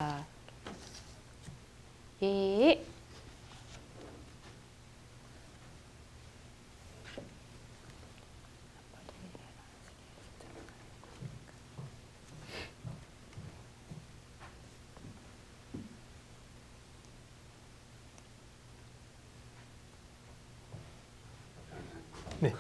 예. 네.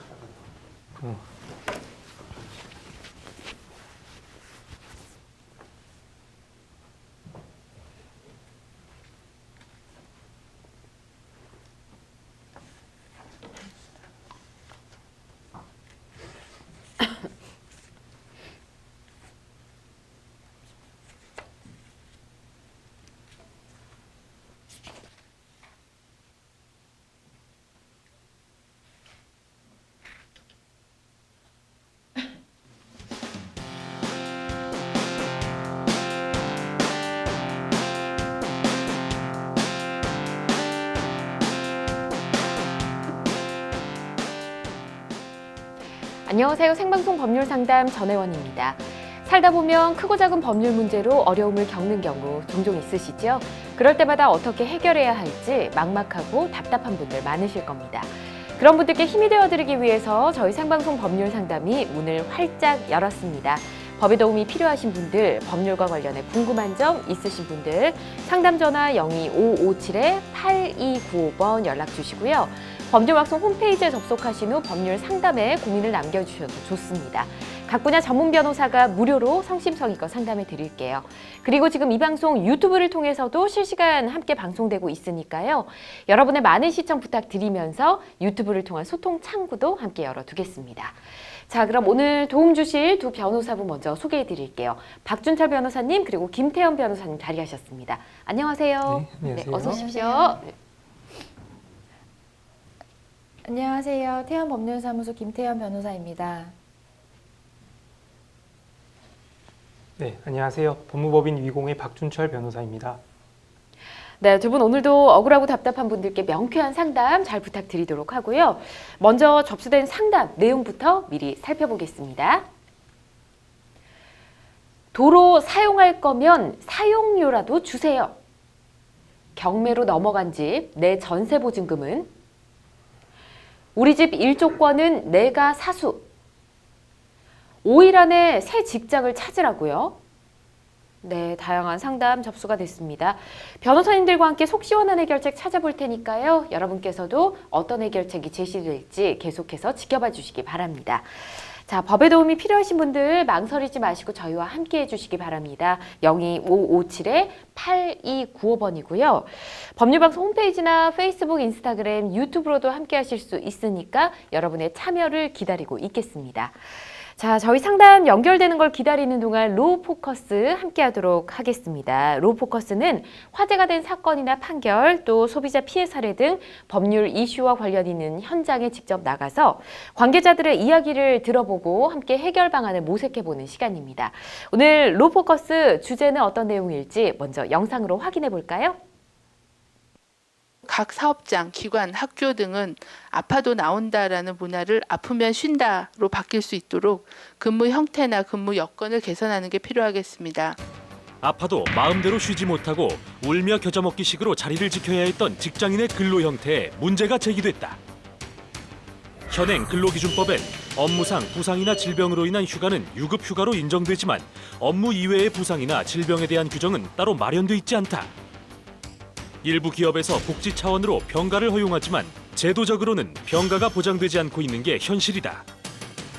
안녕하세요. 생방송 법률상담 전혜원입니다. 살다 보면 크고 작은 법률 문제로 어려움을 겪는 경우 종종 있으시죠? 그럴 때마다 어떻게 해결해야 할지 막막하고 답답한 분들 많으실 겁니다. 그런 분들께 힘이 되어드리기 위해서 저희 생방송 법률상담이 문을 활짝 열었습니다. 법의 도움이 필요하신 분들, 법률과 관련해 궁금한 점 있으신 분들 상담 전화 02557-8295번 연락 주시고요. 법률방송 홈페이지에 접속하신 후 법률 상담에 고민을 남겨주셔도 좋습니다. 각 분야 전문 변호사가 무료로 성심성의껏 상담해 드릴게요. 그리고 지금 이 방송 유튜브를 통해서도 실시간 함께 방송되고 있으니까요. 여러분의 많은 시청 부탁드리면서 유튜브를 통한 소통 창구도 함께 열어두겠습니다. 자, 그럼 오늘 도움 주실 두 변호사분 먼저 소개해 드릴게요. 박준철 변호사님 그리고 김태현 변호사님 자리하셨습니다. 안녕하세요. 네, 안녕하세요. 어서 오십시오. 안녕하세요. 태연법률사무소 김태연 변호사입니다. 네, 안녕하세요. 법무법인 위공의 박준철 변호사입니다. 네, 두 분 오늘도 억울하고 답답한 분들께 명쾌한 상담 잘 부탁드리도록 하고요. 먼저 접수된 상담 내용부터 미리 살펴보겠습니다. 도로 사용할 거면 사용료라도 주세요. 경매로 넘어간 집 내 전세 보증금은 우리 집 일조권은 내가 사수. 5일 안에 새 직장을 찾으라고요. 네, 다양한 상담 접수가 됐습니다. 변호사님들과 함께 속 시원한 해결책 찾아볼 테니까요. 여러분께서도 어떤 해결책이 제시될지 계속해서 지켜봐 주시기 바랍니다. 자, 법의 도움이 필요하신 분들 망설이지 마시고 저희와 함께 해주시기 바랍니다. 02557-8295번이고요. 법률방송 홈페이지나 페이스북, 인스타그램, 유튜브로도 함께 하실 수 있으니까 여러분의 참여를 기다리고 있겠습니다. 자, 저희 상담 연결되는 걸 기다리는 동안 로우 포커스 함께 하도록 하겠습니다. 로우 포커스는 화제가 된 사건이나 판결, 또 소비자 피해 사례 등 법률 이슈와 관련 있는 현장에 직접 나가서 관계자들의 이야기를 들어보고 함께 해결 방안을 모색해보는 시간입니다. 오늘 로우 포커스 주제는 어떤 내용일지 먼저 영상으로 확인해 볼까요? 각 사업장, 기관, 학교 등은 아파도 나온다라는 문화를 아프면 쉰다로 바뀔 수 있도록 근무 형태나 근무 여건을 개선하는 게 필요하겠습니다. 아파도 마음대로 쉬지 못하고 울며 겨자먹기식으로 자리를 지켜야 했던 직장인의 근로 형태에 문제가 제기됐다. 현행 근로기준법엔 업무상 부상이나 질병으로 인한 휴가는 유급휴가로 인정되지만 업무 이외의 부상이나 질병에 대한 규정은 따로 마련돼 있지 않다. 일부 기업에서 복지 차원으로 병가를 허용하지만 제도적으로는 병가가 보장되지 않고 있는 게 현실이다.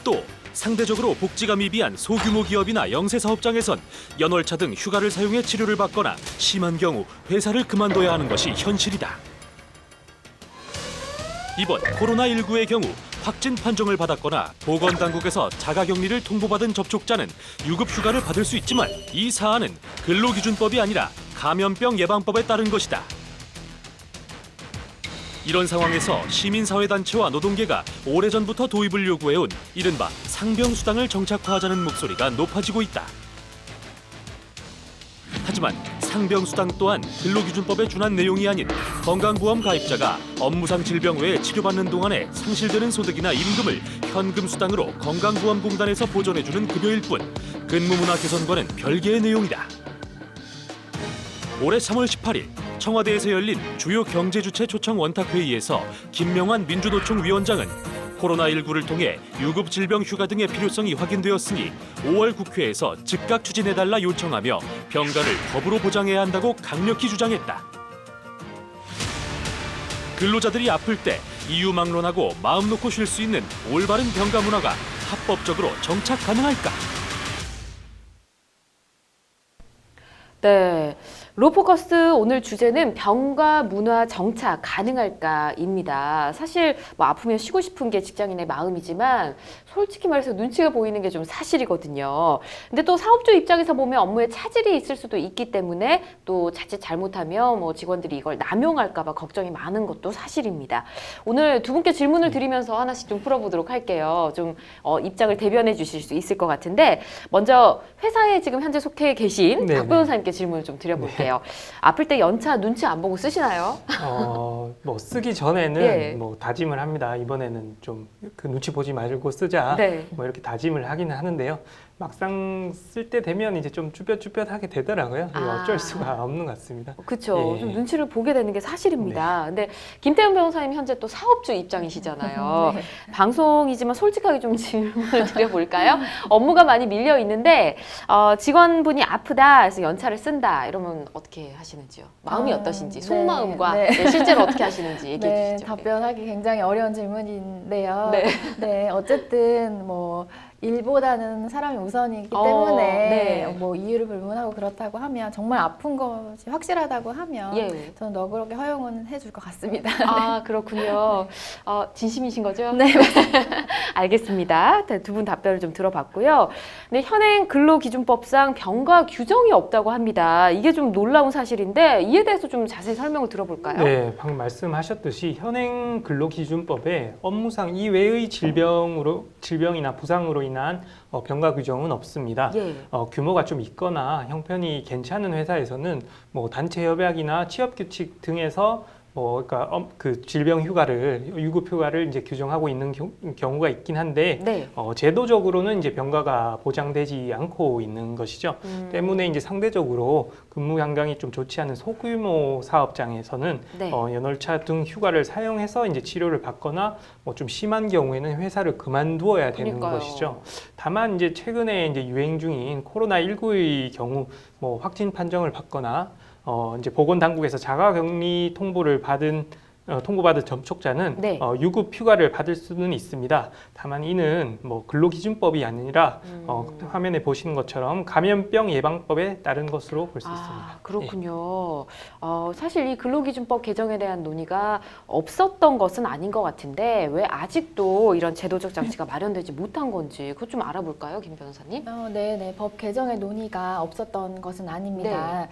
또 상대적으로 복지가 미비한 소규모 기업이나 영세사업장에선 연월차 등 휴가를 사용해 치료를 받거나 심한 경우 회사를 그만둬야 하는 것이 현실이다. 이번 코로나19의 경우 확진 판정을 받았거나 보건당국에서 자가격리를 통보받은 접촉자는 유급휴가를 받을 수 있지만 이 사안은 근로기준법이 아니라 감염병 예방법에 따른 것이다. 이런 상황에서 시민사회단체와 노동계가 오래전부터 도입을 요구해온 이른바 상병수당을 정착화하자는 목소리가 높아지고 있다. 하지만 상병수당 또한 근로기준법에 준한 내용이 아닌 건강보험 가입자가 업무상 질병 외에 치료받는 동안에 상실되는 소득이나 임금을 현금수당으로 건강보험공단에서 보전해주는 급여일 뿐 근무문화 개선과는 별개의 내용이다. 올해 3월 18일 청와대에서 열린 주요 경제주체 초청 원탁회의에서 김명환 민주노총 위원장은 코로나19를 통해 유급 질병 휴가 등의 필요성이 확인되었으니 5월 국회에서 즉각 추진해달라 요청하며 병가를 법으로 보장해야 한다고 강력히 주장했다. 근로자들이 아플 때 이유 막론하고 마음 놓고 쉴 수 있는 올바른 병가 문화가 합법적으로 정착 가능할까? 네, 로포커스 오늘 주제는 병가 문화 정착 가능할까입니다. 사실 뭐 아프면 쉬고 싶은 게 직장인의 마음이지만 솔직히 말해서 눈치가 보이는 게 좀 사실이거든요. 근데 또 사업주 입장에서 보면 업무에 차질이 있을 수도 있기 때문에 또 자칫 잘못하면 뭐 직원들이 이걸 남용할까 봐 걱정이 많은 것도 사실입니다. 오늘 두 분께 질문을 드리면서 하나씩 좀 풀어보도록 할게요. 좀 입장을 대변해 주실 수 있을 것 같은데 먼저 회사에 지금 현재 속해 계신 네, 박 변호사님께 질문을 좀 드려볼게요. 아플 때 연차 눈치 안 보고 쓰시나요? 뭐 쓰기 전에는 예. 뭐 다짐을 합니다. 이번에는 좀 그 눈치 보지 말고 쓰자. 네. 뭐 이렇게 다짐을 하기는 하는데요. 막상 쓸 때 되면 이제 좀 쭈뼛쭈뼛하게 되더라고요. 이거 아. 어쩔 수가 없는 것 같습니다. 그렇죠. 예. 좀 눈치를 보게 되는 게 사실입니다. 근데 김태현 변호사님 현재 또 사업주 입장이시잖아요. 네. 방송이지만 솔직하게 좀 질문을 드려볼까요? 업무가 많이 밀려 있는데 직원분이 아프다 해서 연차를 쓴다 이러면 어떻게 하시는지요? 마음이 어떠신지, 네. 속마음과 네. 네, 실제로 어떻게 하시는지 얘기해 네, 주시죠. 답변하기 굉장히 어려운 질문인데요. 네. 네, 어쨌든 뭐 일보다는 사람이 우선이기 어, 때문에 네. 뭐 이유를 불문하고 그렇다고 하면 정말 아픈 것이 확실하다고 하면 예. 저는 너그럽게 허용은 해줄 것 같습니다. 아, 그렇군요. 진심이신 거죠? 네, 알겠습니다. 두 분 답변을 좀 들어봤고요. 근데 현행 근로기준법상 병가 규정이 없다고 합니다. 이게 좀 놀라운 사실인데 이에 대해서 좀 자세히 설명을 들어볼까요? 네, 방금 말씀하셨듯이 현행 근로기준법에 업무상 이외의 질병이나 부상으로 인한 병가 규정은 없습니다. 예. 규모가 좀 있거나 형편이 괜찮은 회사에서는 뭐 단체 협약이나 취업 규칙 등에서 그러니까 그 질병 휴가를 유급 휴가를 이제 규정하고 있는 경우가 있긴 한데 네. 제도적으로는 이제 병가가 보장되지 않고 있는 것이죠. 때문에 이제 상대적으로 근무 환경이 좀 좋지 않은 소규모 사업장에서는 네. 연월차 등 휴가를 사용해서 이제 치료를 받거나 뭐 좀 심한 경우에는 회사를 그만두어야 되는 그러니까요. 것이죠. 다만 이제 최근에 이제 유행 중인 코로나19의 경우 뭐 확진 판정을 받거나 이제 보건당국에서 자가격리 통보받은 접촉자는 네. 유급 휴가를 받을 수는 있습니다. 다만 이는 뭐 근로기준법이 아니라 화면에 보시는 것처럼 감염병 예방법에 따른 것으로 볼 수 있습니다. 그렇군요. 사실 이 근로기준법 개정에 대한 논의가 없었던 것은 아닌 것 같은데 왜 아직도 이런 제도적 장치가 마련되지 못한 건지 그것 좀 알아볼까요, 김 변호사님? 네. 법 개정의 논의가 없었던 것은 아닙니다.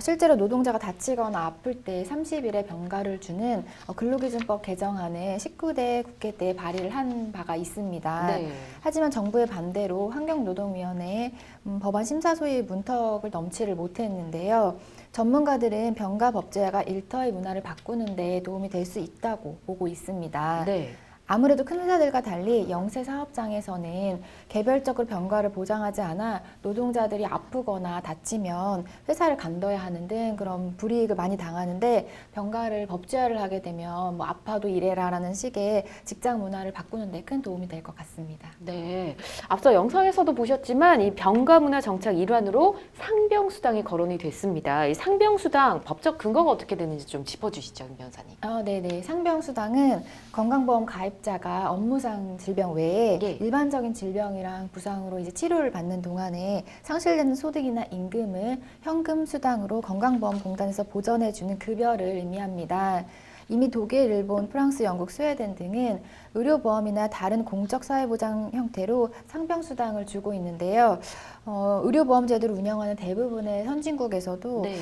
실제로 노동자가 다치거나 아플 때 30일의 병가를 주는 근로기준법 개정안을 19대 국회 때 발의를 한 바가 있습니다. 네. 하지만 정부의 반대로 환경노동위원회에 법안 심사 소위 문턱을 넘지를 못했는데요. 전문가들은 병가 법제화가 일터의 문화를 바꾸는 데 도움이 될 수 있다고 보고 있습니다. 네. 아무래도 큰 회사들과 달리 영세 사업장에서는 개별적으로 병가를 보장하지 않아 노동자들이 아프거나 다치면 회사를 간둬야 하는 등 그런 불이익을 많이 당하는데 병가를 법제화를 하게 되면 뭐 아파도 일해라라는 식의 직장 문화를 바꾸는 데 큰 도움이 될 것 같습니다. 네. 앞서 영상에서도 보셨지만 이 병가 문화 정착 일환으로 상병수당이 거론이 됐습니다. 이 상병수당 법적 근거가 어떻게 되는지 좀 짚어주시죠, 김 변호사님. 네네. 상병수당은 건강보험 가입자가 업무상 질병 외에 예. 일반적인 질병이랑 부상으로 이제 치료를 받는 동안에 상실되는 소득이나 임금을 현금 수당으로 건강보험공단에서 보전해주는 급여를 의미합니다. 이미 독일, 일본, 프랑스, 영국, 스웨덴 등은 의료보험이나 다른 공적사회보장 형태로 상병수당을 주고 있는데요. 의료보험 제도를 운영하는 대부분의 선진국에서도 네.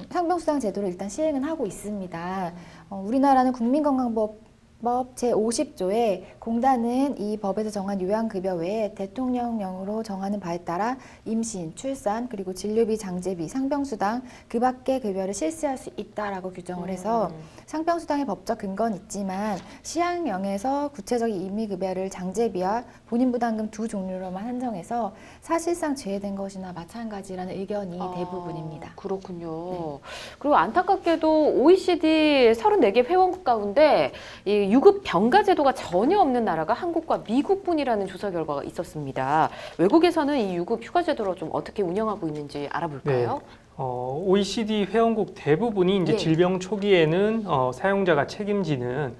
상병수당 제도를 일단 시행은 하고 있습니다. 우리나라는 국민건강법 법 제50조에 공단은 이 법에서 정한 요양급여 외에 대통령령으로 정하는 바에 따라 임신, 출산, 그리고 진료비, 장제비, 상병수당 그 밖의 급여를 실시할 수 있다라고 규정을 해서 상병수당의 법적 근거는 있지만 시행령에서 구체적인 임의급여를 장제비와 본인부담금 두 종류로만 한정해서 사실상 제외된 것이나 마찬가지라는 의견이 대부분입니다. 그렇군요. 그리고 안타깝게도 OECD 34개 회원국 가운데 이 유급 병가 제도가 전혀 없는 나라가 한국과 미국뿐이라는 조사 결과가 있었습니다. 외국에서는 이 유급 휴가 제도를 좀 어떻게 운영하고 있는지 알아볼까요? OECD 회원국 대부분이 이제 예. 질병 초기에는 사용자가 책임지는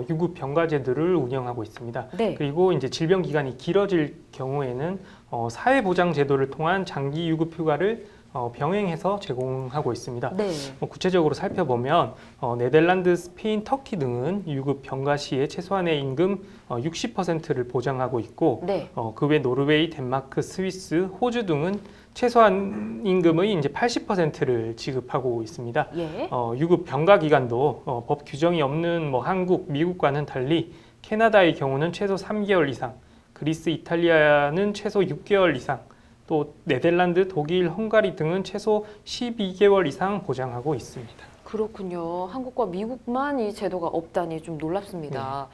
유급 병가 제도를 운영하고 있습니다. 네. 그리고 이제 질병 기간이 길어질 경우에는 사회보장 제도를 통한 장기 유급 휴가를 병행해서 제공하고 있습니다. 네. 구체적으로 살펴보면 네덜란드, 스페인, 터키 등은 유급 병가 시에 최소한의 임금 60%를 보장하고 있고 네. 그 외 노르웨이, 덴마크, 스위스, 호주 등은 최소한 임금의 이제 80%를 지급하고 있습니다. 예. 유급 병가 기간도 법 규정이 없는 뭐 한국, 미국과는 달리 캐나다의 경우는 최소 3개월 이상, 그리스, 이탈리아는 최소 6개월 이상, 또 네덜란드, 독일, 헝가리 등은 최소 12개월 이상 보장하고 있습니다. 그렇군요. 한국과 미국만 이 제도가 없다니 좀 놀랍습니다.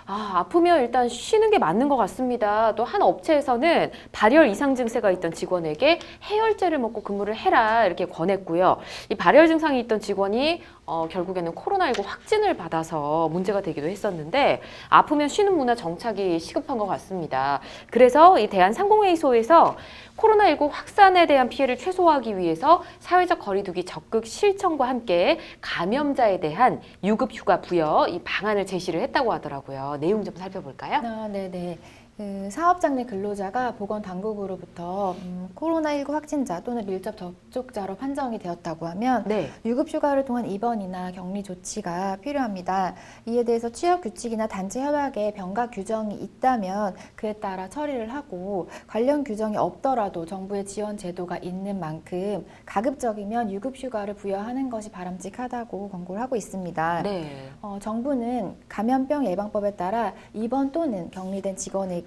아프면 일단 쉬는 게 맞는 것 같습니다. 또 한 업체에서는 발열 이상 증세가 있던 직원에게 해열제를 먹고 근무를 해라 이렇게 권했고요. 이 발열 증상이 있던 직원이 결국에는 코로나19 확진을 받아서 문제가 되기도 했었는데 아프면 쉬는 문화 정착이 시급한 것 같습니다. 그래서 이 대한상공회의소에서 코로나19 확산에 대한 피해를 최소화하기 위해서 사회적 거리두기 적극 실천과 함께 감염자에 대한 유급 휴가 부여 이 방안을 제시를 했다고 하더라고요. 내용 좀 살펴볼까요? 네네. 사업장 내 근로자가 보건당국으로부터 코로나19 확진자 또는 밀접 접촉자로 판정이 되었다고 하면 네. 유급휴가를 통한 입원이나 격리 조치가 필요합니다. 이에 대해서 취업 규칙이나 단체 협약에 병가 규정이 있다면 그에 따라 처리를 하고 관련 규정이 없더라도 정부의 지원 제도가 있는 만큼 가급적이면 유급휴가를 부여하는 것이 바람직하다고 권고를 하고 있습니다. 네. 정부는 감염병 예방법에 따라 입원 또는 격리된 직원에게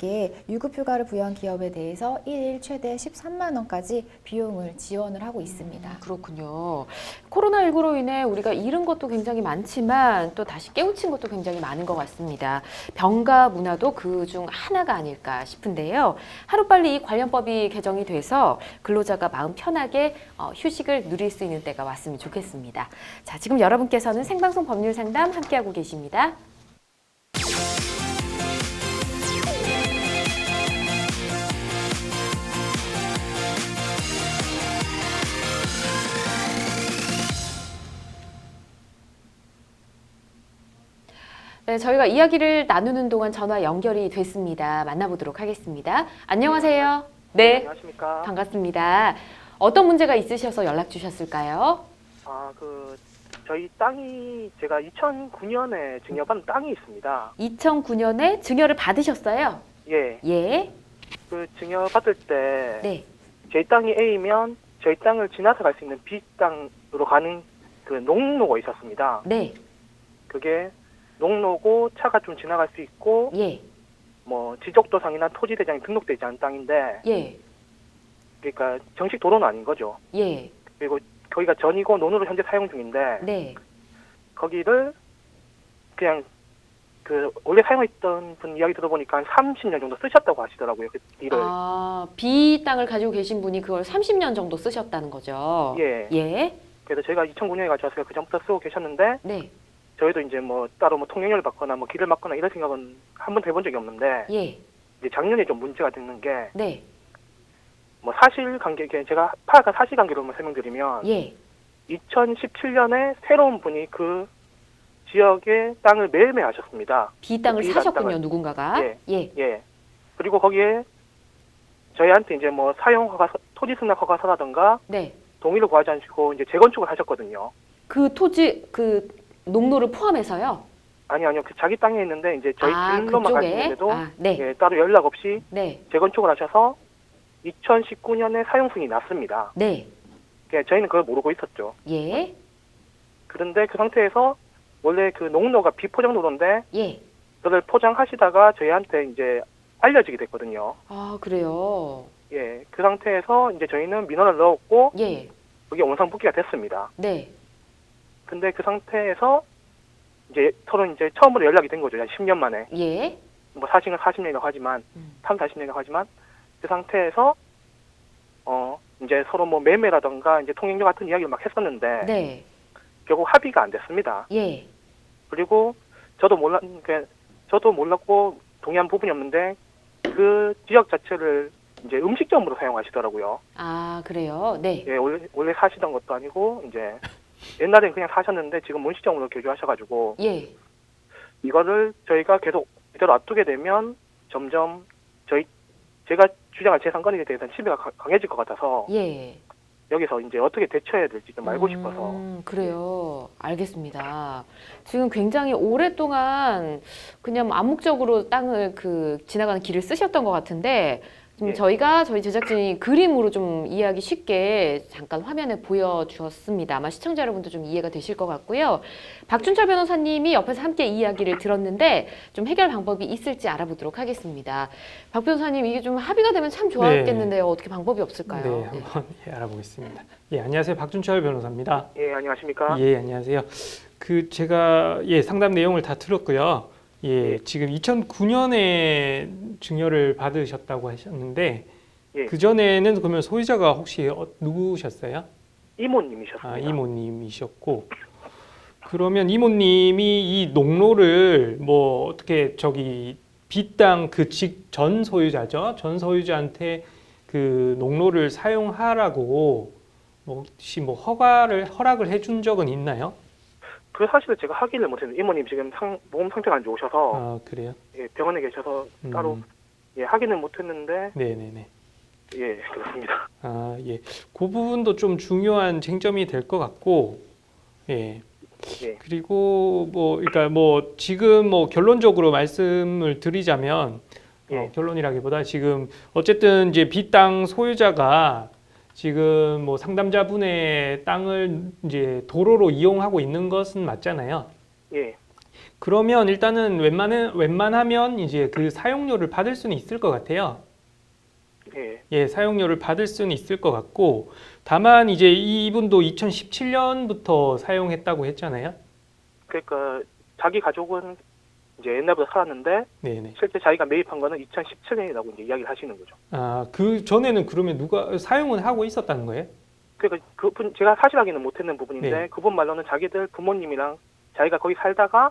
유급휴가를 부여한 기업에 대해서 1일 최대 13만 원까지 비용을 지원을 하고 있습니다. 그렇군요. 코로나19로 인해 우리가 잃은 것도 굉장히 많지만 또 다시 깨우친 것도 굉장히 많은 것 같습니다. 병가 문화도 그 중 하나가 아닐까 싶은데요. 하루빨리 이 관련법이 개정이 돼서 근로자가 마음 편하게 휴식을 누릴 수 있는 때가 왔으면 좋겠습니다. 자, 지금 여러분께서는 생방송 법률 상담 함께하고 계십니다. 네, 저희가 이야기를 나누는 동안 전화 연결이 됐습니다. 만나보도록 하겠습니다. 안녕하세요. 네, 안녕하십니까. 반갑습니다. 어떤 문제가 있으셔서 연락 주셨을까요? 저희 땅이 제가 2009년에 증여받은 땅이 있습니다. 2009년에 증여를 받으셨어요? 예. 예. 그 증여받을 때 네. 제 땅이 A면 저희 땅을 지나서 갈 수 있는 B 땅으로 가는 그 농로가 있었습니다. 네. 그게 농로고 차가 좀 지나갈 수 있고 예. 뭐 지적도상이나 토지대장이 등록되지 않은 땅인데 예. 그러니까 정식 도로는 아닌 거죠. 예. 그리고 거기가 전이고 논으로 현재 사용 중인데 네. 거기를 그냥 그 원래 사용했던 분 이야기 들어보니까 한 30년 정도 쓰셨다고 하시더라고요. 그 일을. B 땅을 가지고 계신 분이 그걸 30년 정도 쓰셨다는 거죠? 예. 예. 그래서 제가 2009년에 가져와서 그 전부터 쓰고 계셨는데 네. 저희도 이제 뭐 따로 뭐 통행료를 받거나 뭐 길을 막거나 이런 생각은 한 번도 해본 적이 없는데 예. 이제 작년에 좀 문제가 되는 게 네. 뭐 사실관계 제가 파악한 사실관계로만 설명드리면 예. 2017년에 새로운 분이 그 지역의 땅을 매매하셨습니다. B 땅을 B 사셨군요, 땅을. 누군가가. 예. 예. 예. 그리고 거기에 저희한테 이제 뭐 사용 허가, 토지 승낙 허가서라든가 네. 동의를 구하지 않으시고 이제 재건축을 하셨거든요. 그 토지, 그 농로를 포함해서요? 아니요. 그 자기 땅에 있는데 이제 저희 길로만 그쪽에? 가시는데도 네. 예, 따로 연락 없이 네. 재건축을 하셔서 2019년에 사용 승인이 났습니다. 네. 그러니까 저희는 그걸 모르고 있었죠. 예. 그런데 그 상태에서 원래 그 농로가 비포장 도로인데 예. 그걸 포장하시다가 저희한테 이제 알려지게 됐거든요. 아, 그래요. 예, 그 상태에서 이제 저희는 민원을 넣었고 예. 그게 원상복귀가 됐습니다. 네. 근데 그 상태에서 이제 서로 이제 처음으로 연락이 된 거죠. 한 10년 만에. 예. 뭐 사실은 40년이라고 하지만 40년이라고 하지만 그 상태에서 이제 서로 뭐 매매라던가 이제 통행료 같은 이야기를 막 했었는데 네. 결국 합의가 안 됐습니다. 예. 그리고 저도 몰랐고 동의한 부분이 없는데 그 지역 자체를 이제 음식점으로 사용하시더라고요. 아, 그래요. 네. 예, 원래 사시던 것도 아니고 이제 옛날엔 그냥 사셨는데 지금 음식점으로 교조하셔가지고 예. 이거를 저희가 계속 이대로 놔두게 되면 점점 제가 주장한 재산권에 대해서는 신뢰가 강해질 것 같아서 예. 여기서 이제 어떻게 대처해야 될지 좀 알고 싶어서. 그래요. 알겠습니다. 지금 굉장히 오랫동안 그냥 암묵적으로 땅을 지나가는 길을 쓰셨던 것 같은데 지금 예. 저희 제작진이 그림으로 좀 이해하기 쉽게 잠깐 화면에 보여주었습니다. 아마 시청자 여러분도 좀 이해가 되실 것 같고요. 박준철 변호사님이 옆에서 함께 이야기를 들었는데 좀 해결 방법이 있을지 알아보도록 하겠습니다. 박 변호사님, 이게 좀 합의가 되면 참 좋았겠는데요. 어떻게 방법이 없을까요? 네, 한번 알아보겠습니다. 예, 안녕하세요. 박준철 변호사입니다. 예, 안녕하십니까? 예, 안녕하세요. 제가 상담 내용을 다 들었고요. 예, 지금 2009년에 증여를 받으셨다고 하셨는데 예. 그 전에는 그러면 소유자가 혹시 누구셨어요? 이모님이셨습니다. 아, 이모님이셨고, 그러면 이모님이 이 농로를 뭐 어떻게 빚당 전 소유자죠? 전 소유자한테 그 농로를 사용하라고 혹시 허락을 해준 적은 있나요? 그 사실을 제가 확인을 못했는데 이모님 지금 몸 상태가 안 좋으셔서 아, 그래요? 예, 병원에 계셔서 따로 확인을 못했는데 네네네. 예, 그렇습니다. 아, 예. 그 부분도 좀 중요한 쟁점이 될 것 같고, 예. 예. 그리고 그러니까 지금 결론적으로 말씀을 드리자면, 예. 결론이라기보다 지금 어쨌든 이제 빚당 소유자가 지금 상담자분의 땅을 이제 도로로 이용하고 있는 것은 맞잖아요. 예. 그러면 일단은 웬만하면 이제 그 사용료를 받을 수는 있을 것 같아요. 예. 예, 사용료를 받을 수는 있을 것 같고, 다만 이제 이분도 2017년부터 사용했다고 했잖아요. 그러니까 자기 가족은 이제 옛날부터 살았는데 네네. 실제 자기가 매입한 거는 2017년이라고 이제 이야기를 하시는 거죠. 아, 그 전에는 그러면 누가 사용은 하고 있었다는 거예요? 그러니까 그분 제가 사실 확인은 못했는 부분인데 네. 그분 말로는 자기들 부모님이랑 자기가 거기 살다가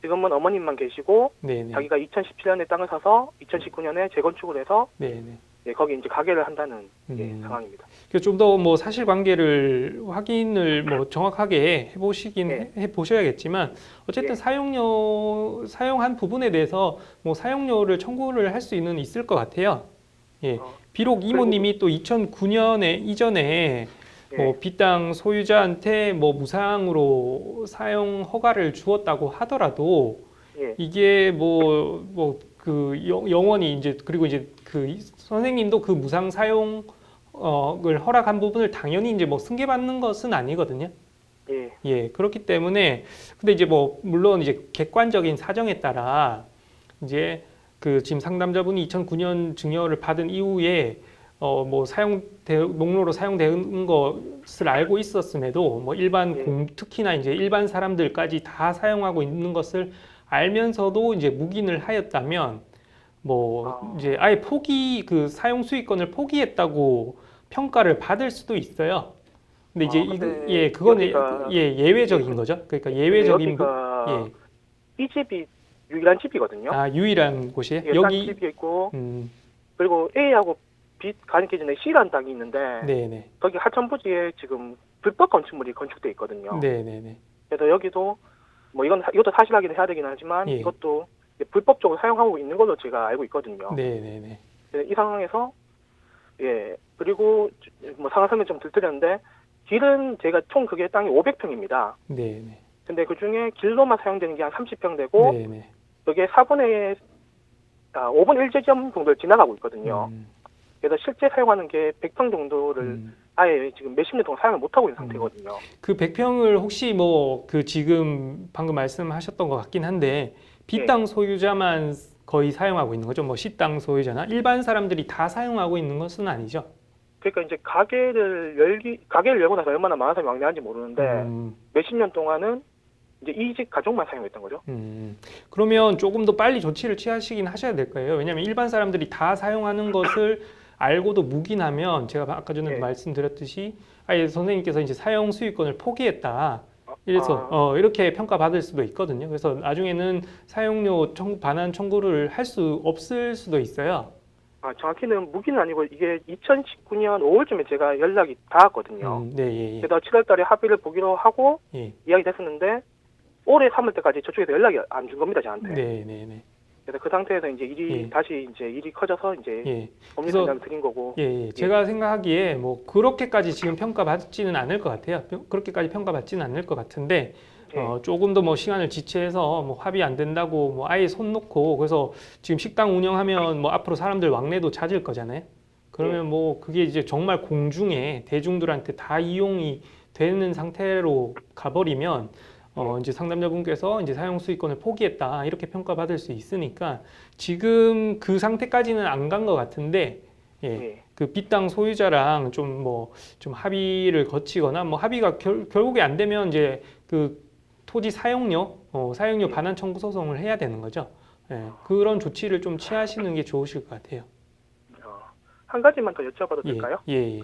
지금은 어머님만 계시고 네네. 자기가 2017년에 땅을 사서 2019년에 재건축을 해서 네네. 예, 거기 이제 가게를 한다는 상황입니다. 좀 더 사실관계를 확인을 정확하게 해보셔야겠지만 어쨌든 예. 사용한 부분에 대해서 사용료를 청구를 할 수 있을 것 같아요. 예. 비록 이모님이 또 2009년에 이전에 예. 빚당 소유자한테 무상으로 사용 허가를 주었다고 하더라도 예. 이게 영원히 이제 그리고 이제 그 선생님도 그 무상 사용을 허락한 부분을 당연히 이제 승계받는 것은 아니거든요. 예. 예, 그렇기 때문에 근데 이제 물론 이제 객관적인 사정에 따라 이제 지금 상담자분이 2009년 증여를 받은 이후에 농로로 사용되는 것을 알고 있었음에도 특히나 이제 일반 사람들까지 다 사용하고 있는 것을 알면서도 이제 묵인을 하였다면 이제 아예 사용 수익권을 포기했다고 평가를 받을 수도 있어요. 근데 이제 그거는 예외적인 거죠. 그러니까 예외적인 이 집이 유일한 집이거든요. 아, 유일한 곳이에요? 예, 여기 집이 있고 그리고 A하고 B 가는 기준에 C라는 땅이 있는데 네네. 거기 하천부지에 지금 불법 건축물이 건축돼 있거든요. 네네네. 그래서 여기도 이것도 사실 확인을 해야 되긴 하지만 예. 이것도 불법적으로 사용하고 있는 걸로 제가 알고 있거든요. 네네네. 이 상황에서 그리고 상황 설명 좀 드렸는데 길은 제가 총 그게 땅이 500평입니다. 네네. 근데 그 중에 길로만 사용되는 게 한 30평 되고 네네. 여기에 5분 1지점 정도를 지나가고 있거든요. 그래서 실제 사용하는 게 100평 정도를 아예 지금 몇십 년 동안 사용을 못하고 있는 상태거든요. 그 100평을 혹시 지금 방금 말씀하셨던 것 같긴 한데 B땅 소유자만 거의 사용하고 있는 거죠. 뭐 C땅 소유자나 일반 사람들이 다 사용하고 있는 것은 아니죠. 그러니까 이제 가게를 열고 나서 얼마나 많은 사람이 왕래하는지 모르는데 몇십 년 동안은 이제 이 집 가족만 사용했던 거죠. 그러면 조금 더 빨리 조치를 취하시긴 하셔야 될 거예요. 왜냐하면 일반 사람들이 다 사용하는 것을 알고도 묵인하면 제가 아까 전에 예. 말씀드렸듯이 아예 선생님께서 이제 사용 수익권을 포기했다. 이래서 이렇게 평가받을 수도 있거든요. 그래서 나중에는 사용료 반환 청구를 할 수 없을 수도 있어요. 정확히는 무기는 아니고 이게 2019년 5월쯤에 제가 연락이 닿았거든요. 네, 예, 예. 그래서 7월 달에 합의를 보기로 하고 예. 이야기 됐었는데 올해 3월 때까지 저쪽에서 연락이 안 준 겁니다, 저한테. 네, 네, 네. 그래서 그 상태에서 이제 일이 예. 다시 이제 일이 커져서 이제 예. 법률 그래서- 상담을 드린 거고. 예, 예. 제가 생각하기에 뭐 그렇게까지 지금 평가받지는 않을 것 같아요. 그렇게까지 평가받지는 않을 것 같은데 예. 조금 더 뭐 시간을 지체해서 뭐 합의 안 된다고 뭐 아예 손 놓고 그래서 지금 식당 운영하면 뭐 앞으로 사람들 왕래도 잦을 거잖아요. 그러면 뭐 그게 이제 정말 공중에 대중들한테 다 이용이 되는 상태로 가버리면 이제 상담자분께서 이제 사용 수익권을 포기했다 이렇게 평가받을 수 있으니까 지금 그 상태까지는 안 간 것 같은데 예. 예. 그 B땅 소유자랑 좀 합의를 거치거나 뭐 합의가 결국에 안 되면 이제 그 토지 사용료 반환 청구 소송을 해야 되는 거죠. 예. 그런 조치를 좀 취하시는 게 좋으실 것 같아요. 한 가지만 더 여쭤봐도 예. 될까요? 예. 예.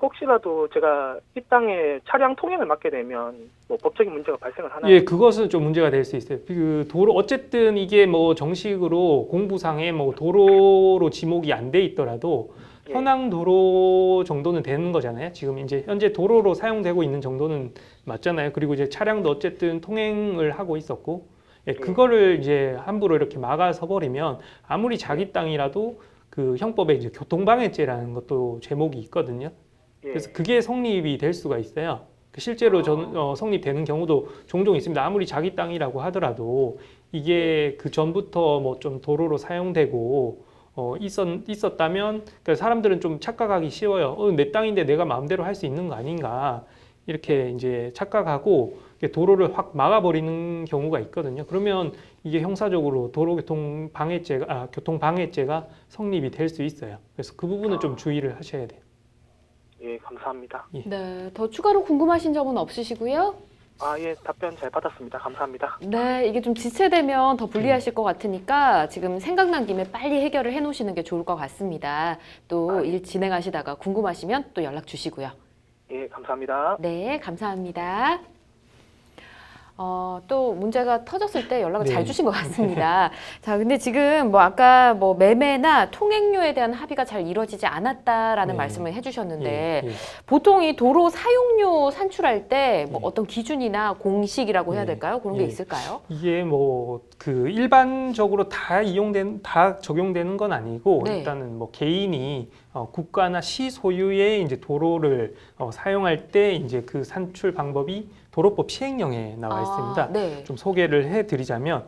혹시라도 제가 이 땅에 차량 통행을 맡게 되면 뭐 법적인 문제가 발생을 하나요? 예, 그것은 좀 문제가 될 수 있어요. 그 도로 어쨌든 이게 뭐 정식으로 공부상에 뭐 도로로 지목이 안 돼 있더라도 예. 현황 도로 정도는 되는 거잖아요. 지금 이제 현재 도로로 사용되고 있는 정도는 맞잖아요. 그리고 이제 차량도 어쨌든 통행을 하고 있었고, 예, 그거를 이제 함부로 이렇게 막아서 버리면 아무리 자기 땅이라도 그 형법에 이제 교통방해죄라는 것도 제목이 있거든요. 예. 그래서 그게 성립이 될 수가 있어요. 실제로 성립되는 경우도 종종 있습니다. 아무리 자기 땅이라고 하더라도 이게 그 전부터 뭐 좀 도로로 사용되고 있었다면 그러니까 사람들은 좀 착각하기 쉬워요. 내 땅인데 내가 마음대로 할 수 있는 거 아닌가 이렇게 이제 착각하고 도로를 확 막아버리는 경우가 있거든요. 그러면 이게 형사적으로 교통방해죄가 성립이 될 수 있어요. 그래서 그 부분은 좀 주의를 하셔야 돼요. 예, 감사합니다. 네, 더 추가로 궁금하신 점은 없으시고요. 예, 답변 잘 받았습니다. 감사합니다. 네, 이게 좀 지체되면 더 불리하실 것 같으니까 지금 생각난 김에 빨리 해결을 해놓으시는 게 좋을 것 같습니다. 또 일 진행하시다가 궁금하시면 또 연락 주시고요. 예, 감사합니다. 네, 감사합니다. 또 문제가 터졌을 때 연락을 네. 잘 주신 것 같습니다. 자, 근데 지금 뭐 아까 뭐 매매나 통행료에 대한 합의가 잘 이루어지지 않았다라는 네. 말씀을 해주셨는데 예, 예. 보통 이 도로 사용료 산출할 때 뭐 네. 어떤 기준이나 공식이라고 해야 네. 될까요? 그런 게 예. 있을까요? 이게 뭐 그 일반적으로 다 적용되는 건 아니고 네. 일단은 뭐 개인이 국가나 시 소유의 이제 도로를 사용할 때 이제 그 산출 방법이 도로법 시행령에 나와 있습니다. 네. 좀 소개를 해드리자면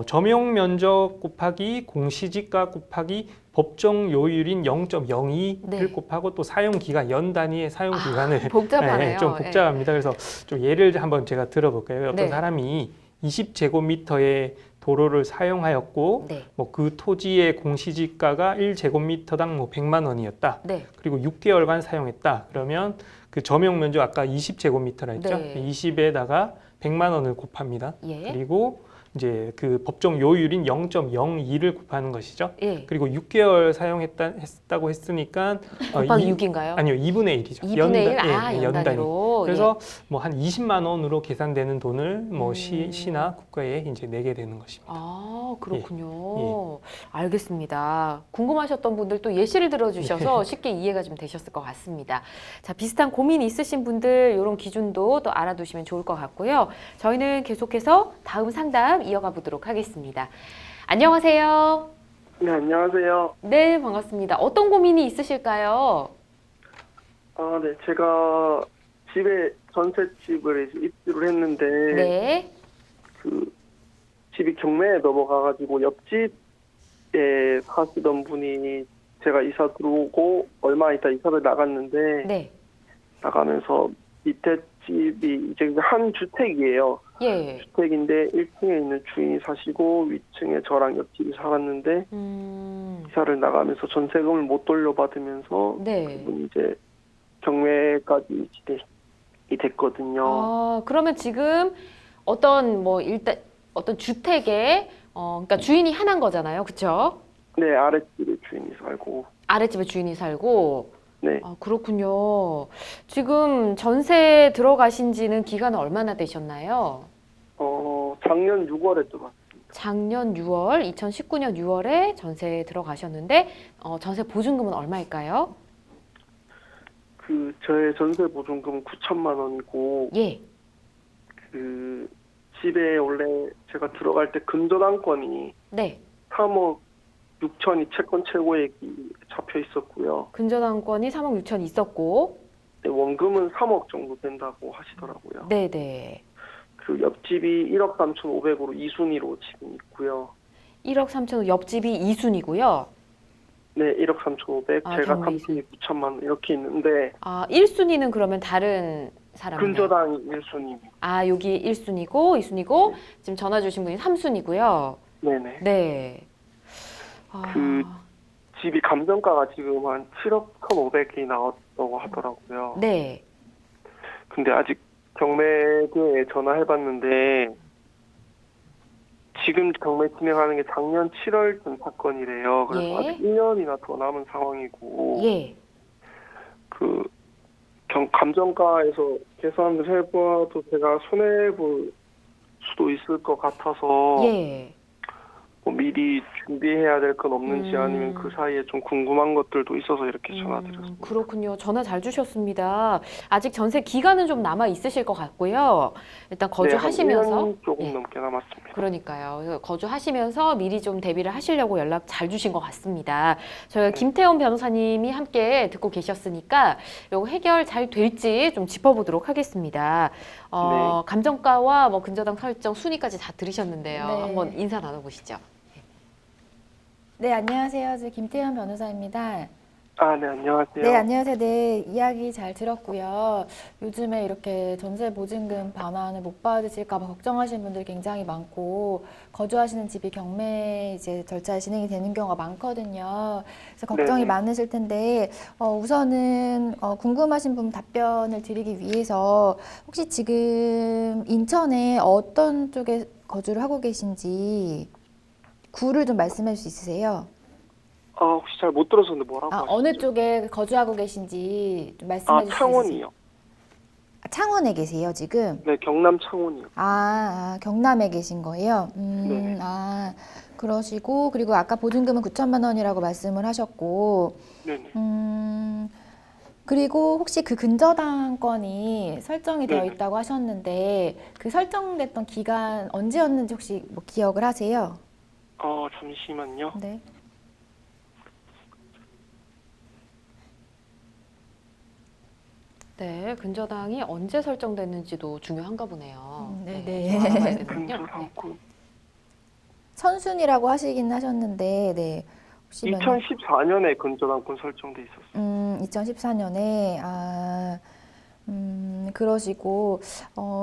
점용 면적 곱하기 공시지가 곱하기 법정 요율인 0.02를 네. 곱하고 또 사용 기간 연 단위의 사용 기간을 복잡하네요. 좀 복잡합니다. 그래서 좀 예를 한번 제가 들어볼까요? 어떤 네. 사람이 20제곱미터의 도로를 사용하였고 네. 뭐 그 토지의 공시지가가 1제곱미터당 뭐 100만 원이었다. 네. 그리고 6개월간 사용했다. 그러면 그 점용 면적 아까 20제곱미터라 했죠? 네. 20에다가 100만 원을 곱합니다. 예. 그리고 이제 그 법정 요율인 0.02를 곱하는 것이죠. 예. 그리고 6개월 사용했다고 했으니까 곱하기 6인가요? 아니요, 2분의 1이죠. 2분의 1? 연 연 단위. 단위로. 그래서 뭐 한 20만 원으로 계산되는 돈을 뭐 음. 시나 국가에 이제 내게 되는 것입니다. 그렇군요. 알겠습니다. 궁금하셨던 분들 또 예시를 들어주셔서 쉽게 이해가 좀 되셨을 것 같습니다. 자, 비슷한 고민이 있으신 분들 이런 기준도 또 알아두시면 좋을 것 같고요. 저희는 계속해서 다음 상담 이어가 보도록 하겠습니다. 안녕하세요. 네, 안녕하세요. 네, 반갑습니다. 어떤 고민이 있으실까요? 네, 제가 집에 전셋집을 이제 입주를 했는데 네. 그 집이 경매에 넘어가가지고 옆집에 사시던 분이 제가 이사 들어오고 얼마 있다 이사를 나갔는데 네. 나가면서 밑에 집이 이제 한 주택이에요. 예. 주택인데 1층에 있는 주인이 사시고 위층에 저랑 옆집이 살았는데 이사를 나가면서 전세금을 못 돌려받으면서 네. 그분이 이제 경매까지 됐거든요. 아, 그러면 지금 어떤 뭐 일단 어떤 주택에 그러니까 주인이 하나인 거잖아요. 그렇죠? 네, 아랫집에 주인이 살고. 아랫집에 주인이 살고. 네. 아, 그렇군요. 지금 전세 들어가신 지는 기간은 얼마나 되셨나요? 작년 6월에 들어왔어요. 작년 6월, 2019년 6월에 전세에 들어가셨는데 전세 보증금은 얼마일까요? 저의 전세 보증금은 9천만 원이고, 예. 집에 원래 제가 들어갈 때 근저당권이 네. 3억 6천이 채권 최고액이 잡혀 있었고요. 근저당권이 3억 6천 있었고. 네, 원금은 3억 정도 된다고 하시더라고요. 네네. 옆집이 1억 3,500으로 2순위로 지금 있고요. 1억 3천 옆집이 2순이고요. 네, 1억 3,500, 아, 제가 경매 3순위 9천만 원 이렇게 있는데, 아, 1순위는 그러면 다른 사람이네요. 근저당이 1순위. 아, 여기 1순위고 2순위고 지금 전화 주신 분이 3순위고요. 네네. 네. 아, 집이 감정가가 지금 한 7억 1,500이 나왔다고 하더라고요. 네. 근데 아직 경매대에 전화해봤는데 지금 경매 진행하는 게 작년 7월쯤 사건이래요. 그래서 예. 아직 1년이나 더 남은 상황이고 예. 감정가에서 계산을 해봐도 제가 손해볼 수도 있을 것 같아서 예. 뭐 미리 준비해야 될 건 없는지 아니면 그 사이에 좀 궁금한 것들도 있어서 이렇게 전화드렸습니다. 그렇군요. 전화 잘 주셨습니다. 아직 전세 기간은 좀 남아 있으실 것 같고요. 일단 거주하시면서 네, 한 1년 조금 예. 넘게 남았습니다. 그러니까요. 그래서 거주하시면서 미리 좀 대비를 하시려고 연락 잘 주신 것 같습니다. 저희가 김태원 변호사님이 함께 듣고 계셨으니까 요거 해결 잘 될지 좀 짚어보도록 하겠습니다. 네. 감정가와 뭐 근저당 설정 순위까지 다 들으셨는데요. 네. 한번 인사 나눠보시죠. 네, 안녕하세요. 저 김태현 변호사입니다. 아, 네, 안녕하세요. 네, 안녕하세요. 네, 이야기 잘 들었고요. 요즘에 이렇게 전세 보증금 반환을 못 받으실까 봐 걱정하시는 분들이 굉장히 많고, 거주하시는 집이 경매 이제 절차에 진행이 되는 경우가 많거든요. 그래서 걱정이 네네. 많으실 텐데, 우선은 궁금하신 부분 답변을 드리기 위해서 혹시 지금 인천에 어떤 쪽에 거주를 하고 계신지 구를 좀 말씀해 주실 수 있으세요? 혹시 잘 못 들었었는데 뭐라고 하셨죠? 어느 쪽에 거주하고 계신지 좀 말씀해 주실 수 있으세요? 창원이요. 창원에 계세요, 지금? 네, 경남 창원이요. 경남에 계신 거예요? 네네. 그러시고, 그리고 아까 보증금은 9천만 원이라고 말씀을 하셨고, 네네. 그리고 혹시 그 근저당권이 설정이 되어 네네. 있다고 하셨는데, 그 설정됐던 기간 언제였는지 혹시 뭐 기억을 하세요? 잠시만요. 네. 네, 근저당이 언제 설정됐는지도 중요한가 보네요. 네. 좀 알아봐야 되거든요. 네. 근저당권. 선순위라고 하시긴 하셨는데, 네. 혹시 2014년에 근저당권 설정돼 있었어요. 2014년에, 그러시고,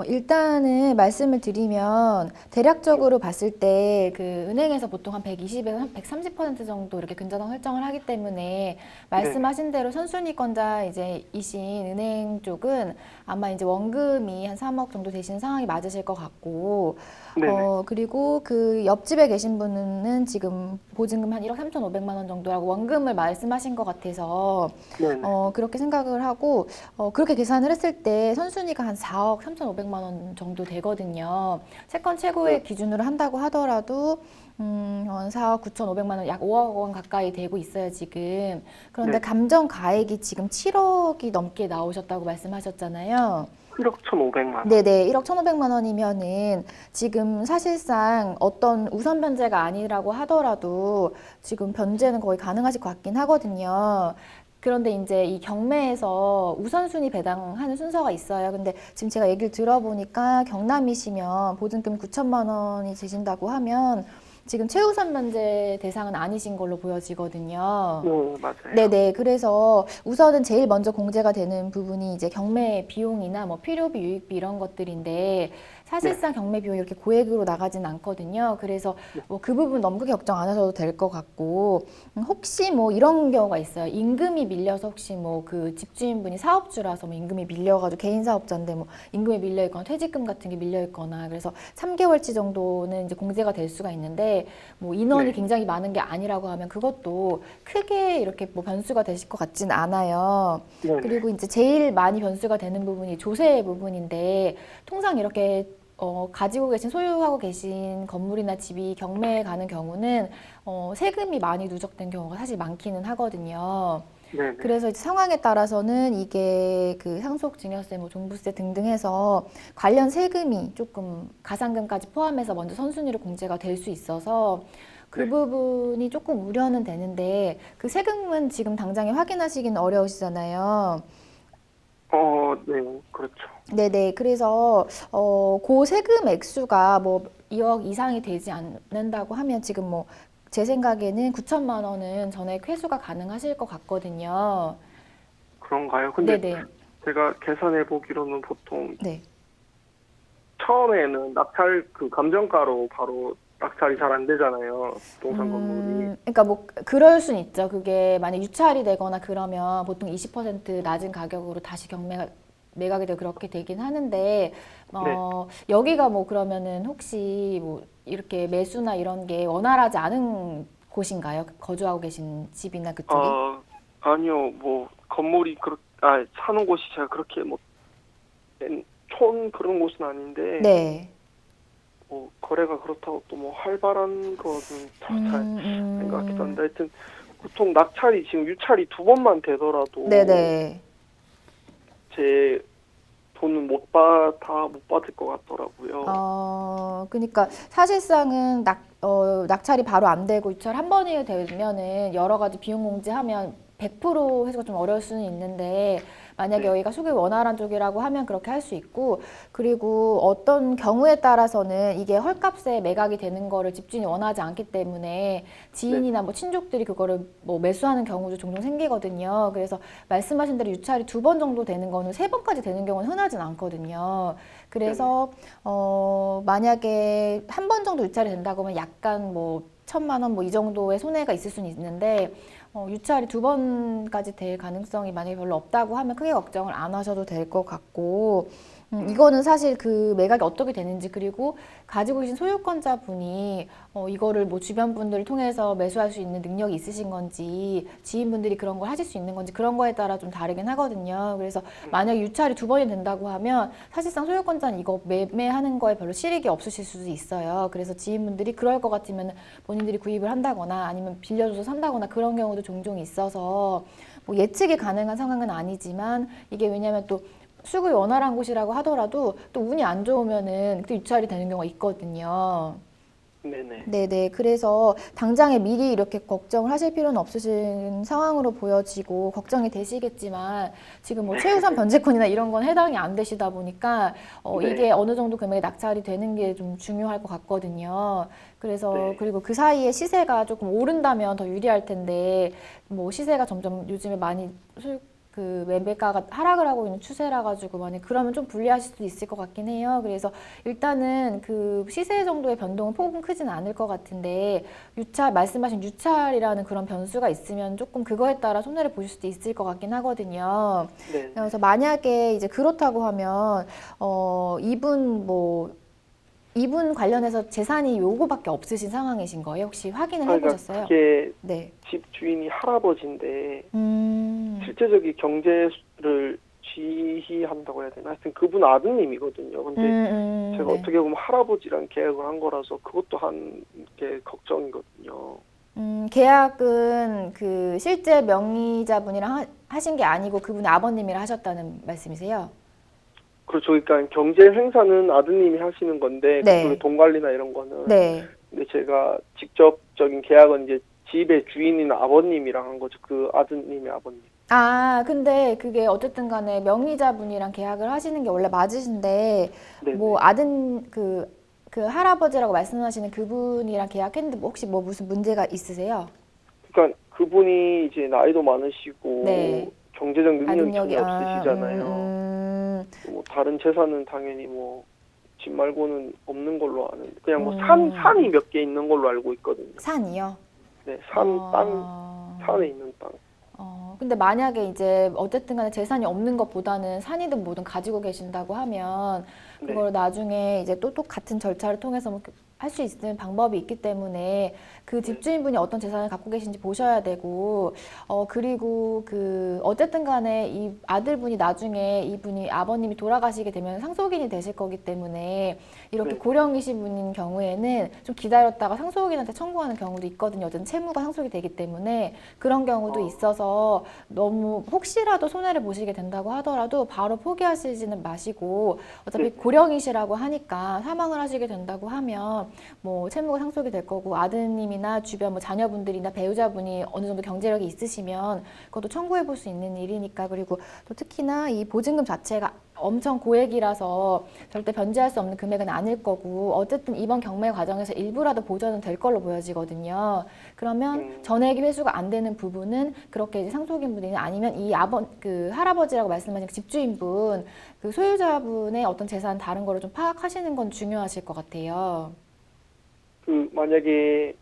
일단은 말씀을 드리면, 대략적으로 봤을 때, 그, 은행에서 보통 한 120에서 한 130% 정도 이렇게 근저당 설정을 하기 때문에, 말씀하신 대로 선순위권자 이신 은행 쪽은 아마 이제 원금이 한 3억 정도 되시는 상황이 맞으실 것 같고, 네네. 그리고 그 옆집에 계신 분은 지금 보증금 한 1억 3,500만 원 정도라고 원금을 말씀하신 것 같아서, 네네. 그렇게 생각을 하고, 그렇게 계산을 했을 때 선순위가 한 4억 3,500만 원 정도 되거든요. 채권 최고의 기준으로 한다고 하더라도, 한 4억 9,500만 원, 약 5억 원 가까이 되고 있어요, 지금. 그런데 네. 감정 가액이 지금 7억이 넘게 나오셨다고 말씀하셨잖아요. 1억 1,500만 원. 네네, 1억 1,500만 원이면은 지금 사실상 어떤 우선 변제가 아니라고 하더라도 지금 변제는 거의 가능하실 것 같긴 하거든요. 그런데 이제 이 경매에서 우선순위 배당하는 순서가 있어요. 근데 지금 제가 얘기를 들어보니까 경남이시면 보증금 9천만 원이 되신다고 하면 지금 최우선 면제 대상은 아니신 걸로 보여지거든요. 네, 맞아요. 네네. 그래서 우선은 제일 먼저 공제가 되는 부분이 이제 경매 비용이나 뭐 필요비, 유익비 이런 것들인데 사실상 경매 비용이 이렇게 고액으로 나가진 않거든요. 그래서 뭐 그 부분 너무 크게 걱정 안 하셔도 될 것 같고 혹시 뭐 이런 경우가 있어요. 임금이 밀려서 혹시 뭐 그 집주인분이 사업주라서 뭐 임금이 밀려가지고 개인 사업자인데 뭐 임금이 밀려 있거나 퇴직금 같은 게 밀려 있거나 그래서 3개월치 정도는 이제 공제가 될 수가 있는데 뭐 인원이 네. 굉장히 많은 게 아니라고 하면 그것도 크게 이렇게 뭐 변수가 되실 것 같진 않아요. 네네. 그리고 이제 제일 많이 변수가 되는 부분이 조세 부분인데 통상 이렇게 가지고 계신 소유하고 계신 건물이나 집이 경매에 가는 경우는 세금이 많이 누적된 경우가 사실 많기는 하거든요. 네네. 그래서 이제 상황에 따라서는 이게 그 상속증여세, 뭐 종부세 등등 해서 관련 세금이 조금 가산금까지 포함해서 먼저 선순위로 공제가 될 수 있어서 그 네. 부분이 조금 우려는 되는데 그 세금은 지금 당장에 확인하시기는 어려우시잖아요. 네, 그렇죠. 네네. 그래서 그 세금 액수가 뭐 2억 이상이 되지 않는다고 하면 지금 뭐 제 생각에는 9천만 원은 전액 회수가 가능하실 것 같거든요. 그런가요? 근데 네네. 제가 계산해 보기로는 보통 네. 처음에는 낙찰 그 감정가로 바로 낙찰이 잘 안 되잖아요. 부동산 건물이. 그러니까 뭐 그럴 순 있죠. 그게 만약 유찰이 되거나 그러면 보통 20% 낮은 가격으로 다시 경매가 매각이 되고 그렇게 되긴 하는데 여기가 뭐 그러면은 혹시 뭐 이렇게 매수나 이런 게 원활하지 않은 곳인가요? 거주하고 계신 집이나 그쪽이? 아니요, 뭐 건물이 사는 곳이 제가 그렇게 뭐 촌 그런 곳은 아닌데 네. 뭐 거래가 그렇다고 또 뭐 활발한 거는 잘 생각하기도 한데 하여튼 보통 낙찰이 지금 유찰이 2번만 되더라도 네네. 제 돈은 못 받을 것 같더라고요. 그러니까 사실상은 낙찰이 바로 안 되고 유찰 한 번이 되면은 여러 가지 비용 공제하면 100% 해서가 좀 어려울 수는 있는데 만약에 네. 여기가 수급이 원활한 쪽이라고 하면 그렇게 할 수 있고 그리고 어떤 경우에 따라서는 이게 헐값에 매각이 되는 거를 집주인이 원하지 않기 때문에 지인이나 뭐 친족들이 그거를 뭐 매수하는 경우도 종종 생기거든요. 그래서 말씀하신 대로 유찰이 2번 정도 되는 거는 3번까지 되는 경우는 흔하진 않거든요. 그래서 만약에 한 번 정도 유찰이 된다고 하면 약간 뭐 1,000만 원 뭐 이 정도의 손해가 있을 수는 있는데 유찰이 2번까지 될 가능성이 만약에 별로 없다고 하면 크게 걱정을 안 하셔도 될 것 같고 이거는 사실 그 매각이 어떻게 되는지 그리고 가지고 계신 소유권자분이 이거를 뭐 주변 분들을 통해서 매수할 수 있는 능력이 있으신 건지 지인분들이 그런 걸 하실 수 있는 건지 그런 거에 따라 좀 다르긴 하거든요. 그래서 만약에 유찰이 2번이 된다고 하면 사실상 소유권자는 이거 매매하는 거에 별로 실익이 없으실 수도 있어요. 그래서 지인분들이 그럴 것 같으면 본인들이 구입을 한다거나 아니면 빌려줘서 산다거나 그런 경우도 종종 있어서 뭐 예측이 가능한 상황은 아니지만 이게 왜냐하면 또 수급이 원활한 곳이라고 하더라도 또 운이 안 좋으면은 그때 유찰이 되는 경우가 있거든요. 네네. 네네. 그래서 당장에 미리 이렇게 걱정을 하실 필요는 없으신 상황으로 보여지고 걱정이 되시겠지만 지금 뭐 최우선 변제권이나 이런 건 해당이 안 되시다 보니까 네. 이게 어느 정도 금액에 낙찰이 되는 게 좀 중요할 것 같거든요. 그래서 네. 그리고 그 사이에 시세가 조금 오른다면 더 유리할 텐데 뭐 시세가 점점 요즘에 많이 그 매매가가 하락을 하고 있는 추세라 가지고 만약 그러면 좀 불리하실 수도 있을 것 같긴 해요. 그래서 일단은 그 시세 정도의 변동은 폭은 크진 않을 것 같은데 말씀하신 유찰이라는 그런 변수가 있으면 조금 그거에 따라 손해를 보실 수도 있을 것 같긴 하거든요. 네. 그래서 만약에 이제 그렇다고 하면 이분 관련해서 재산이 요거밖에 없으신 상황이신 거예요? 혹시 확인을 해보셨어요? 그게 네. 집 주인이 할아버지인데 음. 실제적인 경제를 지휘한다고 해야 되나? 하여튼 그분 아드님이거든요. 근데 제가 네. 어떻게 보면 할아버지랑 계약을 한 거라서 그것도 한 게 걱정이거든요. 계약은 그 실제 명의자분이랑 하신 게 아니고 그분의 아버님이랑 하셨다는 말씀이세요? 그렇죠. 그러니까 경제 행사는 아드님이 하시는 건데 네. 그쪽에 돈 관리나 이런 거는 네. 근데 제가 직접적인 계약은 이제 집의 주인인 아버님이랑 한 거죠. 그 아드님의 아버님. 근데 그게 어쨌든 간에 명의자분이랑 계약을 하시는 게 원래 맞으신데 네네. 뭐 그 그 할아버지라고 말씀하시는 그분이랑 계약했는데 뭐 혹시 뭐 무슨 문제가 있으세요? 그러니까 그분이 이제 나이도 많으시고 네. 경제적 능력이 능력이 전혀 없으시잖아요. 뭐 다른 재산은 당연히 뭐 집 말고는 없는 걸로 아는데 그냥 뭐 산이 몇 개 있는 걸로 알고 있거든요. 산이요? 네, 산에 있는 땅. 근데 만약에 이제 어쨌든 간에 재산이 없는 것보다는 산이든 뭐든 가지고 계신다고 하면 네. 그걸 나중에 이제 또 같은 절차를 통해서 뭐 할 수 있는 방법이 있기 때문에 그 집주인분이 어떤 재산을 갖고 계신지 보셔야 되고 그리고 그 어쨌든 간에 이 아들분이 나중에 이분이 아버님이 돌아가시게 되면 상속인이 되실 거기 때문에 이렇게 네. 고령이신 분인 경우에는 좀 기다렸다가 상속인한테 청구하는 경우도 있거든요. 어쨌든 채무가 상속이 되기 때문에 그런 경우도 있어서 너무 혹시라도 손해를 보시게 된다고 하더라도 바로 포기하시지는 마시고 어차피 네. 고령이시라고 하니까 사망을 하시게 된다고 하면 뭐 채무가 상속이 될 거고 아드님이나 주변 뭐 자녀분들이나 배우자분이 어느 정도 경제력이 있으시면 그것도 청구해 볼 수 있는 일이니까 그리고 또 특히나 이 보증금 자체가 엄청 고액이라서 절대 변제할 수 없는 금액은 아닐 거고 어쨌든 이번 경매 과정에서 일부라도 보전은 될 걸로 보여지거든요. 그러면 전액이 회수가 안 되는 부분은 그렇게 이제 상속인분이나 아니면 이 그 할아버지라고 말씀하신 그 집주인분 그 소유자분의 어떤 재산 다른 거를 좀 파악하시는 건 중요하실 것 같아요. 그 만약에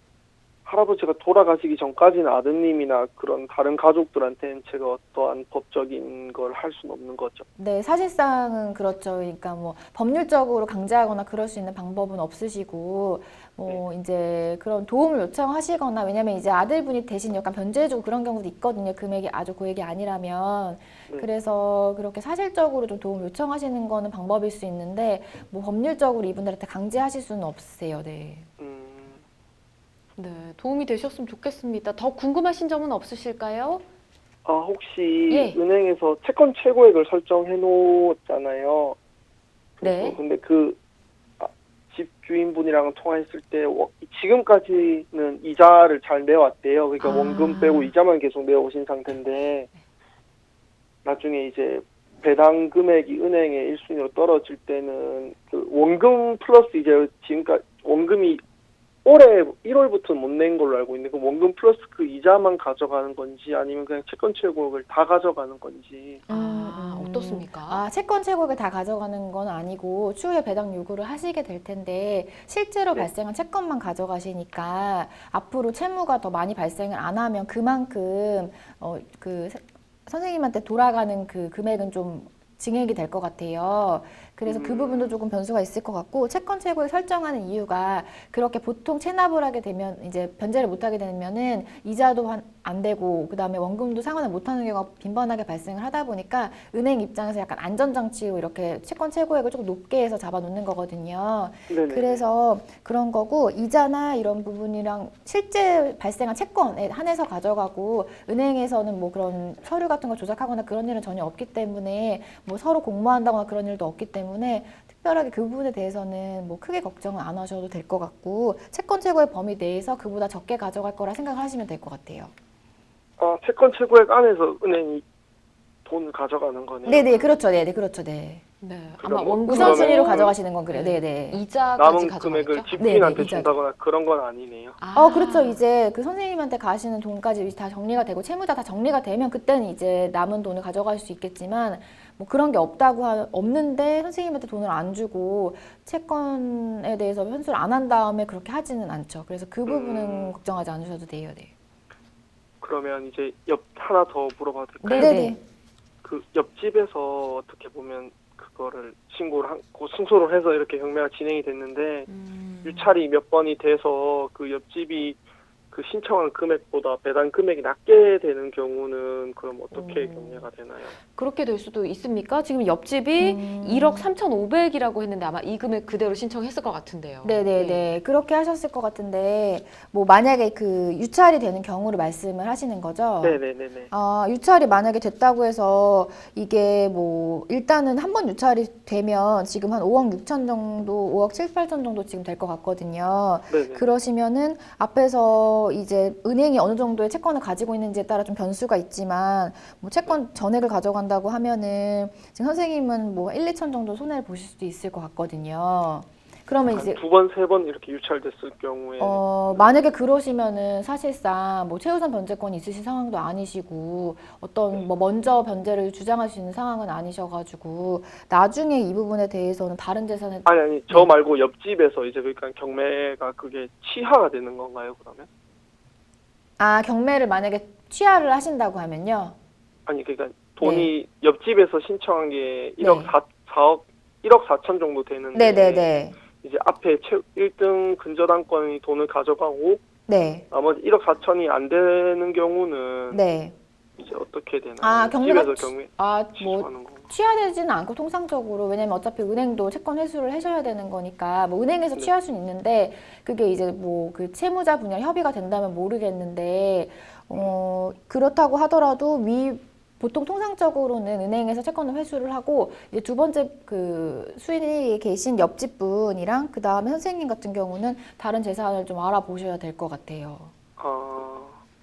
할아버지가 돌아가시기 전까지는 아드님이나 그런 다른 가족들한테는 제가 어떠한 법적인 걸 할 수는 없는 거죠. 네, 사실상은 그렇죠. 그러니까 뭐 법률적으로 강제하거나 그럴 수 있는 방법은 없으시고 뭐 이제 그런 도움을 요청하시거나 왜냐면 이제 아들분이 대신 약간 변제해주고 그런 경우도 있거든요. 금액이 아주 고액이 아니라면 그래서 그렇게 사실적으로 좀 도움 요청하시는 거는 방법일 수 있는데 뭐 법률적으로 이분들한테 강제하실 수는 없으세요. 네. 네, 도움이 되셨으면 좋겠습니다. 더 궁금하신 점은 없으실까요? 혹시 예. 은행에서 채권 최고액을 설정해 놓았잖아요. 네. 근데 그 집주인분이랑 통화했을 때 지금까지는 이자를 잘 내왔대요. 그러니까 원금 빼고 이자만 계속 내오신 상태인데 나중에 이제 배당 금액이 은행의 1순위로 떨어질 때는 그 원금 플러스 이제 지금까지 원금이 올해 1월부터 못 낸 걸로 알고 있는데 그 원금 플러스 그 이자만 가져가는 건지 아니면 그냥 채권 최고액을 다 가져가는 건지. 어떻습니까? 채권 최고액을 다 가져가는 건 아니고 추후에 배당 요구를 하시게 될 텐데 실제로 발생한 채권만 가져가시니까 앞으로 채무가 더 많이 발생을 안 하면 그만큼 선생님한테 돌아가는 그 금액은 좀 증액이 될 것 같아요. 그래서 그 부분도 조금 변수가 있을 것 같고 채권 최고액 설정하는 이유가 그렇게 보통 체납을 하게 되면 이제 변제를 못 하게 되면은 이자도 안 되고 그다음에 원금도 상환을 못 하는 경우가 빈번하게 발생을 하다 보니까 은행 입장에서 약간 안전장치로 이렇게 채권 최고액을 조금 높게 해서 잡아놓는 거거든요. 네네. 그래서 그런 거고 이자나 이런 부분이랑 실제 발생한 채권에 한해서 가져가고 은행에서는 뭐 그런 서류 같은 걸 조작하거나 그런 일은 전혀 없기 때문에 뭐 서로 공모한다거나 그런 일도 없기 때문에 특별하게 그 부분에 대해서는 뭐 크게 걱정은 안 하셔도 될 것 같고 채권 최고의 범위 내에서 그보다 적게 가져갈 거라 생각하시면 될 것 같아요. 채권 최고액 안에서 은행이 돈을 가져가는 거네요. 네네 그렇죠. 네네 그렇죠. 네. 네. 그럼 아마 원금 우선순위로 가져가시는 건 그래요. 네네. 이자까지 남은 가져가죠. 금액을 집주인한테 네네, 준다거나 그런 건 아니네요. 그렇죠. 이제 그 선생님한테 가시는 돈까지 다 정리가 되고 채무자 다 정리가 되면 그때는 이제 남은 돈을 가져갈 수 있겠지만 뭐 그런 게 없는데 선생님한테 돈을 안 주고 채권에 대해서 현수를 안 한 다음에 그렇게 하지는 않죠. 그래서 그 부분은 걱정하지 않으셔도 돼요. 네. 그러면 이제 하나 더 물어봐도 될까요? 네네. 그 옆집에서 어떻게 보면 그거를 승소를 해서 이렇게 경매가 진행이 됐는데 유찰이 몇 번이 돼서 그 옆집이 그 신청한 금액보다 배당 금액이 낮게 되는 경우는 그럼 어떻게 경매가 되나요? 그렇게 될 수도 있습니까? 지금 옆집이 1억 3,500이라고 했는데 아마 이 금액 그대로 신청했을 것 같은데요. 네네네. 그렇게 하셨을 것 같은데 뭐 만약에 그 유찰이 되는 경우를 말씀을 하시는 거죠? 네네네네. 유찰이 만약에 됐다고 해서 이게 뭐 일단은 한 번 유찰이 되면 지금 한 5억 6천 정도, 5억 7, 8천 정도 지금 될 것 같거든요. 네네. 그러시면은 앞에서 이제 은행이 어느 정도의 채권을 가지고 있는지에 따라 좀 변수가 있지만 뭐 채권 전액을 가져간다고 하면은 지금 선생님은 뭐 1, 2천 정도 손해를 보실 수도 있을 것 같거든요. 그러면 이제 두 번, 세 번 이렇게 유찰됐을 경우에 만약에 그러시면은 사실상 뭐 최우선 변제권이 있으신 상황도 아니시고 어떤 뭐 먼저 변제를 주장할 수 있는 상황은 아니셔가지고 나중에 이 부분에 대해서는 다른 재산에 아니 저 말고 옆집에서 이제 그러니까 경매가 그게 취하가 되는 건가요, 그러면? 경매를 만약에 취하를 하신다고 하면요. 아니 그러니까 돈이 옆집에서 신청한 게 1억 네. 1억 4천 정도 되는데 네네네. 이제 앞에 1등 근저당권이 돈을 가져가고 네. 나머지 1억 4천이 안 되는 경우는 네. 이제 어떻게 되나요? 경매가 집에서 경매 뭐 취소하는 건가? 취하되지는 않고 통상적으로 왜냐면 어차피 은행도 채권 회수를 하셔야 되는 거니까 뭐 은행에서 네. 취할 수는 있는데 그게 이제 뭐 그 채무자 분야 협의가 된다면 모르겠는데 그렇다고 하더라도 보통 통상적으로는 은행에서 채권을 회수를 하고 이제 두 번째 그 수인이 계신 옆집 분이랑 그 다음에 선생님 같은 경우는 다른 재산을 좀 알아보셔야 될 것 같아요.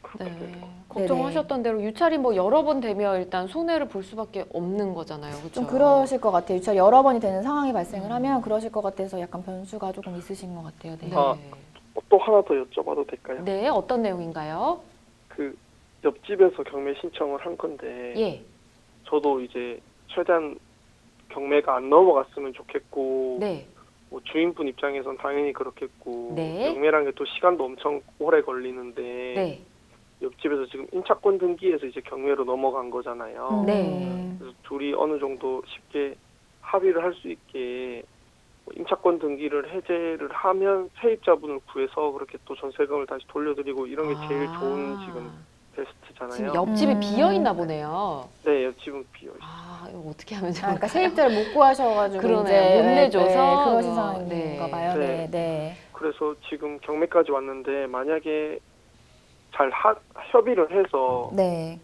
그렇게 네. 되는 거. 걱정하셨던 대로 유찰이 뭐 여러 번 되면 일단 손해를 볼 수밖에 없는 거잖아요. 그렇죠? 좀 그러실 것 같아요. 유찰 여러 번이 되는 상황이 발생을 하면 그러실 것 같아서 약간 변수가 조금 있으신 것 같아요. 네. 또 하나 더 여쭤봐도 될까요? 네, 어떤 내용인가요? 그 옆집에서 경매 신청을 한 건데 예. 저도 이제 최대한 경매가 안 넘어갔으면 좋겠고 네. 뭐 주인분 입장에선 당연히 그렇겠고 네. 경매라는 게 또 시간도 엄청 오래 걸리는데 네. 옆집에서 지금 임차권 등기에서 이제 경매로 넘어간 거잖아요. 네. 그래서 둘이 어느 정도 쉽게 합의를 할 수 있게 뭐 임차권 등기를 해제를 하면 세입자분을 구해서 그렇게 또 전세금을 다시 돌려드리고 이런 게 제일 좋은 지금 베스트잖아요. 지금 옆집이 비어 있나 보네요. 네, 옆집은 비어 있어요. 이거 어떻게 하면 좋을까요? 그러니까 세입자를 못 구하셔가지고 그러네요. 이제 못 내줘서. 그러신 네. 상황인가 봐요. 네. 네. 그래서 지금 경매까지 왔는데 만약에 잘 협의를 해서 네.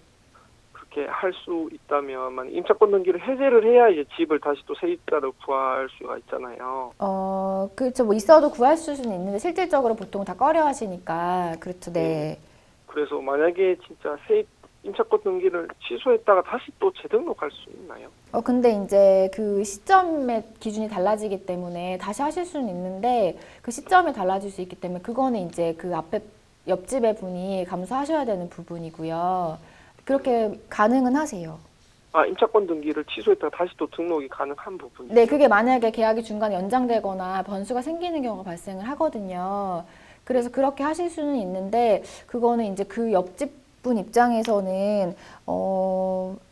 그렇게 할 수 있다면 만약 임차권 등기를 해제를 해야 이제 집을 다시 또 세입자를 구할 수가 있잖아요. 그렇죠. 뭐 있어도 구할 수는 있는데 실질적으로 보통 다 꺼려 하시니까 그렇죠. 네. 그래서 만약에 진짜 임차권 등기를 취소했다가 다시 또 재등록할 수 있나요? 근데 이제 그 시점의 기준이 달라지기 때문에 다시 하실 수는 있는데 그 시점이 달라질 수 있기 때문에 그거는 이제 그 앞에 옆집의 분이 감수하셔야 되는 부분이고요. 그렇게 가능은 하세요. 임차권 등기를 취소했다가 다시 또 등록이 가능한 부분이죠. 네, 그게 만약에 계약이 중간에 연장되거나 변수가 생기는 경우가 발생을 하거든요. 그래서 그렇게 하실 수는 있는데 그거는 이제 그 옆집 분 입장에서는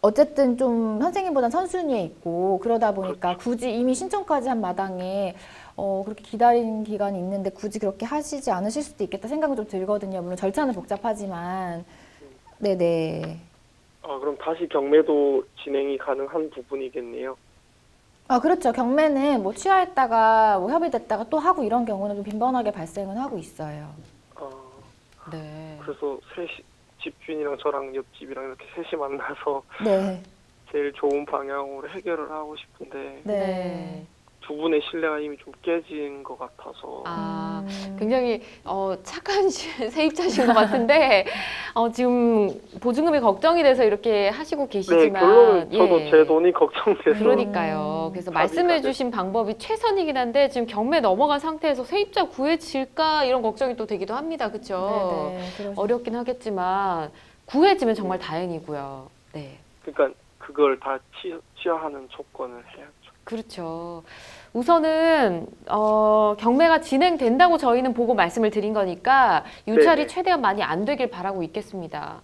어쨌든 좀 선생님보다 선순위에 있고 그러다 보니까 굳이 이미 신청까지 한 마당에 그렇게 기다리는 기간이 있는데 굳이 그렇게 하시지 않으실 수도 있겠다 생각은 좀 들거든요. 물론 절차는 복잡하지만 네네. 그럼 다시 경매도 진행이 가능한 부분이겠네요. 그렇죠. 경매는 뭐 취하했다가 뭐 협의됐다가 또 하고 이런 경우는 좀 빈번하게 발생은 하고 있어요. 네. 그래서 집주인이랑 저랑 옆집이랑 이렇게 셋이 만나서 네. 제일 좋은 방향으로 해결을 하고 싶은데 네. 두 분의 신뢰가 이미 좀 깨진 것 같아서 굉장히 착한 세입자신 것 같은데 지금 보증금이 걱정이 돼서 이렇게 하시고 계시지만 네, 결론은 저도 제 돈이 걱정돼서 그러니까요. 그래서 말씀해주신 방법이 최선이긴 한데 지금 경매 넘어간 상태에서 세입자 구해질까 이런 걱정이 또 되기도 합니다. 그렇죠? 네네. 어렵긴 하겠지만 구해지면 정말 다행이고요. 네. 그러니까 그걸 다 취하하는 조건을 해야죠. 그렇죠. 우선은 경매가 진행된다고 저희는 보고 말씀을 드린 거니까 유찰이 네네. 최대한 많이 안 되길 바라고 있겠습니다.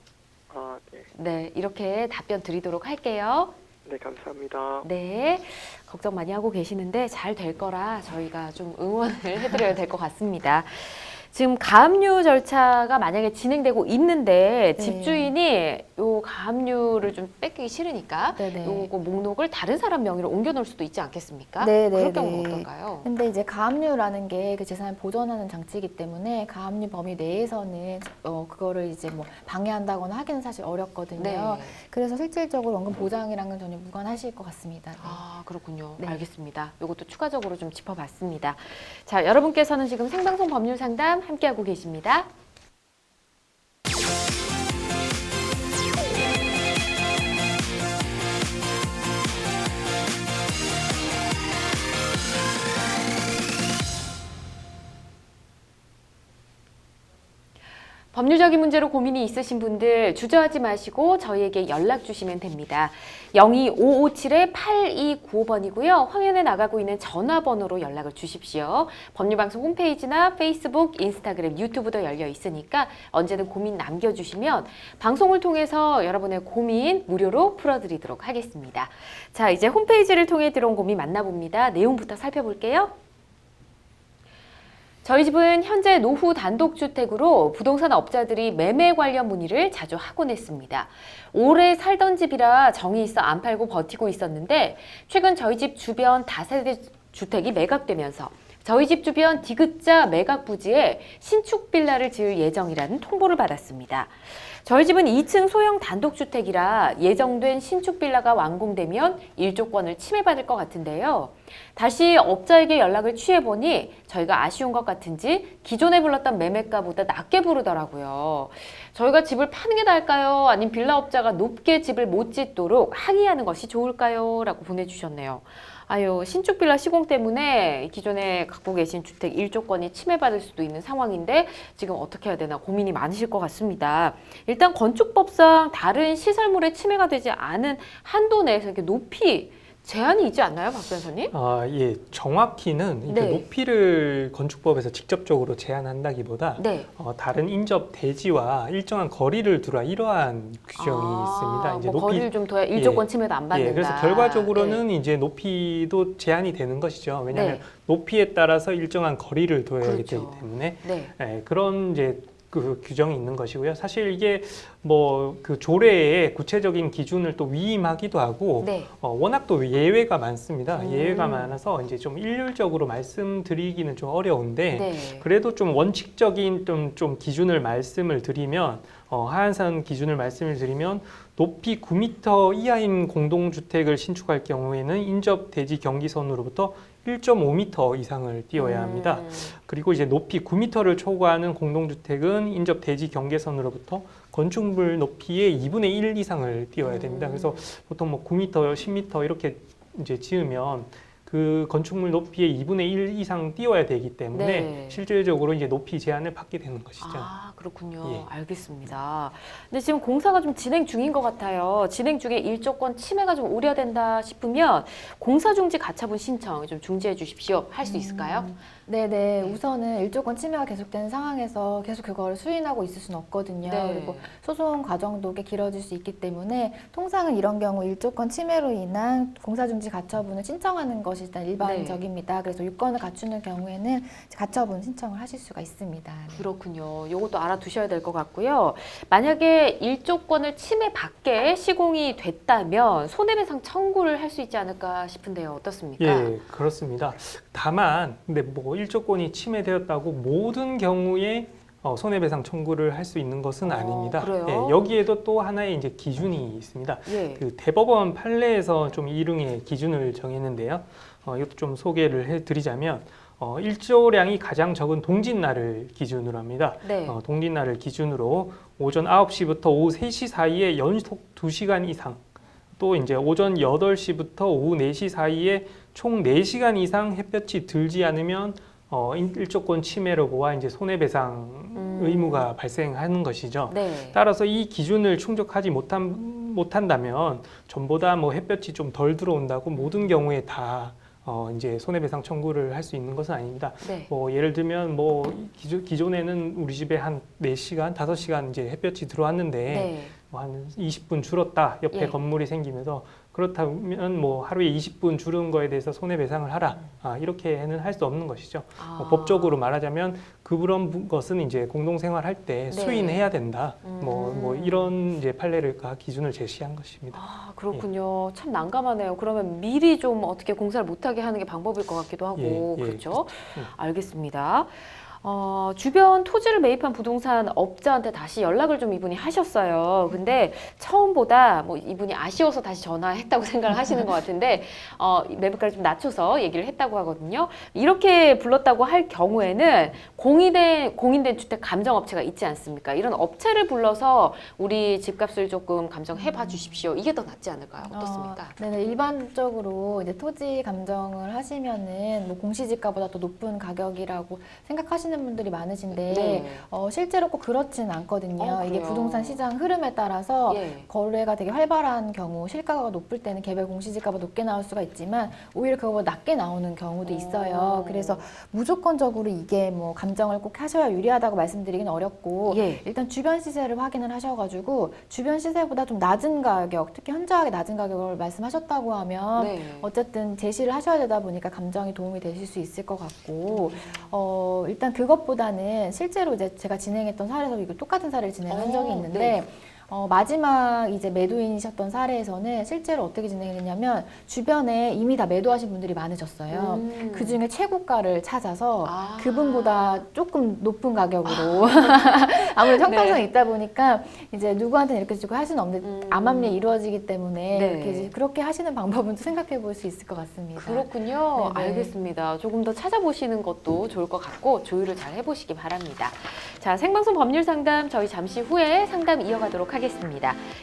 네. 네, 이렇게 답변 드리도록 할게요. 네, 감사합니다. 네, 걱정 많이 하고 계시는데 잘 될 거라 저희가 좀 응원을 해드려야 될 것 같습니다. 지금 가압류 절차가 만약에 진행되고 있는데 네. 집주인이 요 가압류를 좀 뺏기기 싫으니까 네네. 요거 목록을 다른 사람 명의로 옮겨 놓을 수도 있지 않겠습니까? 네네네. 그럴 경우는 어떨까요? 근데 이제 가압류라는 게 그 재산을 보존하는 장치이기 때문에 가압류 범위 내에서는 그거를 이제 뭐 방해한다거나 하기는 사실 어렵거든요. 네. 그래서 실질적으로 원금 보장이랑은 전혀 무관하실 것 같습니다. 네. 그렇군요. 네. 알겠습니다. 이것도 추가적으로 좀 짚어봤습니다. 자, 여러분께서는 지금 생방송 법률 상담 함께하고 계십니다. 법률적인 문제로 고민이 있으신 분들 주저하지 마시고 저희에게 연락 주시면 됩니다. 02557-8295번이고요. 화면에 나가고 있는 전화번호로 연락을 주십시오. 법률방송 홈페이지나 페이스북, 인스타그램, 유튜브도 열려 있으니까 언제든 고민 남겨주시면 방송을 통해서 여러분의 고민 무료로 풀어드리도록 하겠습니다. 자, 이제 홈페이지를 통해 들어온 고민 만나봅니다. 내용부터 살펴볼게요. 저희 집은 현재 노후 단독주택으로 부동산 업자들이 매매 관련 문의를 자주 하곤 했습니다. 오래 살던 집이라 정이 있어 안 팔고 버티고 있었는데 최근 저희 집 주변 다세대 주택이 매각되면서 저희 집 주변 디귿자 매각 부지에 신축 빌라를 지을 예정이라는 통보를 받았습니다. 저희 집은 2층 소형 단독주택이라 예정된 신축 빌라가 완공되면 일조권을 침해받을 것 같은데요. 다시 업자에게 연락을 취해보니 저희가 아쉬운 것 같은지 기존에 불렀던 매매가보다 낮게 부르더라고요. 저희가 집을 파는 게 나을까요? 아니면 빌라 업자가 높게 집을 못 짓도록 항의하는 것이 좋을까요? 라고 보내주셨네요. 아유, 신축 빌라 시공 때문에 기존에 갖고 계신 주택 일조권이 침해받을 수도 있는 상황인데 지금 어떻게 해야 되나 고민이 많으실 것 같습니다. 일단 건축법상 다른 시설물에 침해가 되지 않은 한도 내에서 이렇게 높이 제한이 있지 않나요, 박 변호사님? 예, 정확히는 이렇게 네. 높이를 건축법에서 직접적으로 제한한다기보다 네. 다른 인접 대지와 일정한 거리를 두라 이러한 규정이 있습니다. 이제 뭐 거리를 좀 둬야 일조권 침해도 안 받는다. 그래서 결과적으로는 이제 높이도 제한이 되는 것이죠. 왜냐하면 네. 높이에 따라서 일정한 거리를 둬야 하기 그렇죠. 때문에 네. 그런 이제 그 규정이 있는 것이고요. 사실 이게 뭐 그 조례의 구체적인 기준을 또 위임하기도 하고 네. 워낙 또 예외가 많습니다. 예외가 많아서 이제 좀 일률적으로 말씀드리기는 좀 어려운데 네. 그래도 좀 원칙적인 좀 기준을 말씀을 드리면 하한선 기준을 말씀을 드리면 높이 9m 이하인 공동주택을 신축할 경우에는 인접 대지 경기선으로부터 1.5m 이상을 띄워야 합니다. 그리고 이제 높이 9m를 초과하는 공동주택은 인접 대지 경계선으로부터 건축물 높이의 2분의 1 이상을 띄워야 됩니다. 그래서 보통 뭐 9m, 10m 이렇게 이제 지으면 그 건축물 높이의 2분의 1 이상 띄워야 되기 때문에 네. 실질적으로 이제 높이 제한을 받게 되는 것이죠. 아, 그렇군요. 예. 알겠습니다. 근데 지금 공사가 좀 진행 중인 것 같아요. 진행 중에 일조권 침해가 좀 우려된다 싶으면 공사 중지 가처분 신청 좀 중지해 주십시오. 할 수 있을까요? 네네. 우선은 일조권 침해가 계속되는 상황에서 계속 그거를 수인하고 있을 수는 없거든요. 네. 그리고 소송 과정도 꽤 길어질 수 있기 때문에 통상은 이런 경우 일조권 침해로 인한 공사중지 가처분을 신청하는 것이 일단 일반적입니다. 그래서 요건을 갖추는 경우에는 가처분 신청을 하실 수가 있습니다. 네. 그렇군요. 이것도 알아두셔야 될 것 같고요. 만약에 일조권을 침해받게 시공이 됐다면 손해배상 청구를 할 수 있지 않을까 싶은데요. 어떻습니까? 예, 그렇습니다. 다만, 근데 뭐 일조권이 침해되었다고 모든 경우에 손해배상 청구를 할 수 있는 것은 아닙니다. 그래요? 예, 여기에도 또 하나의 이제 기준이 있습니다. 예. 그 대법원 판례에서 좀 일흥의 기준을 정했는데요. 이것도 좀 소개를 해드리자면 일조량이 가장 적은 동짓날을 기준으로 합니다. 네. 동짓날을 기준으로 오전 9시부터 오후 3시 사이에 연속 2시간 이상 또 이제 오전 8시부터 오후 4시 사이에 총 4시간 이상 햇볕이 들지 않으면 일조권 침해로 보아 이제 손해배상 의무가 발생하는 것이죠. 네. 따라서 이 기준을 충족하지 못한다면 전보다 뭐 햇볕이 좀 덜 들어온다고 모든 경우에 다 이제 손해배상 청구를 할 수 있는 것은 아닙니다. 네. 뭐 예를 들면 뭐 기존에는 우리 집에 한 4시간, 5시간 이제 햇볕이 들어왔는데 네. 뭐 한 20분 줄었다. 옆에 예. 건물이 생기면서 그렇다면 뭐 하루에 20분 줄은 거에 대해서 손해배상을 하라. 이렇게는 할 수 없는 것이죠. 뭐 법적으로 말하자면 그런 것은 이제 공동생활 할 때 네. 수인해야 된다. 뭐 이런 이제 판례를 기준을 제시한 것입니다. 아, 그렇군요. 참 난감하네요. 그러면 미리 좀 어떻게 공사를 못하게 하는 게 방법일 것 같기도 하고, 예, 예. 그렇죠? 알겠습니다. 주변 토지를 매입한 부동산 업자한테 다시 연락을 좀 이분이 하셨어요. 근데 처음보다 뭐 이분이 아쉬워서 다시 전화했다고 생각을 하시는 것 같은데 매물가를 좀 낮춰서 얘기를 했다고 하거든요. 이렇게 불렀다고 할 경우에는 공인된 주택 감정업체가 있지 않습니까? 이런 업체를 불러서 우리 집값을 조금 감정해 봐 주십시오. 이게 더 낫지 않을까요? 어떻습니까? 네네. 일반적으로 이제 토지 감정을 하시면은 뭐 공시지가보다 더 높은 가격이라고 생각하시는 하시는 분들이 많으신데 네. 실제로 꼭 그렇지는 않거든요. 이게 그래요? 부동산 시장 흐름에 따라서 예. 거래가 되게 활발한 경우, 실가가 높을 때는 개별 공시지가가 높게 나올 수가 있지만 오히려 그거보다 낮게 나오는 경우도 있어요. 그래서 무조건적으로 이게 뭐 감정을 꼭 하셔야 유리하다고 말씀드리긴 어렵고 예. 일단 주변 시세를 확인을 하셔가지고 주변 시세보다 좀 낮은 가격, 특히 현저하게 낮은 가격을 말씀하셨다고 하면 네. 어쨌든 제시를 하셔야 되다 보니까 감정이 도움이 되실 수 있을 것 같고 일단 그것보다는 실제로 이제 제가 진행했던 사례에서 이거 똑같은 사례를 진행한 적이 있는데 네. 마지막 이제 매도인이셨던 사례에서는 실제로 어떻게 진행이 됐냐면 주변에 이미 다 매도하신 분들이 많으셨어요. 그 중에 최고가를 찾아서 아. 그분보다 조금 높은 가격으로 아무래도 형평성이 네. 있다 보니까 이제 누구한테는 이렇게 주고 할 수는 없는데 암암리에 이루어지기 때문에 네. 이렇게 이제 그렇게 하시는 방법은 또 생각해 볼 수 있을 것 같습니다. 그렇군요. 네네. 알겠습니다. 조금 더 찾아보시는 것도 좋을 것 같고 조율을 잘 해보시기 바랍니다. 자, 생방송 법률 상담 저희 잠시 후에 상담 이어가도록 하겠습니다.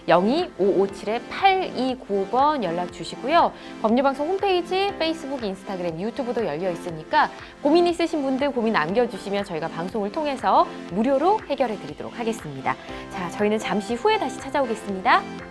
02557-8295번 연락 주시고요. 법률방송 홈페이지, 페이스북, 인스타그램, 유튜브도 열려 있으니까 고민 있으신 분들 고민 남겨주시면 저희가 방송을 통해서 무료로 해결해 드리도록 하겠습니다. 자, 저희는 잠시 후에 다시 찾아오겠습니다.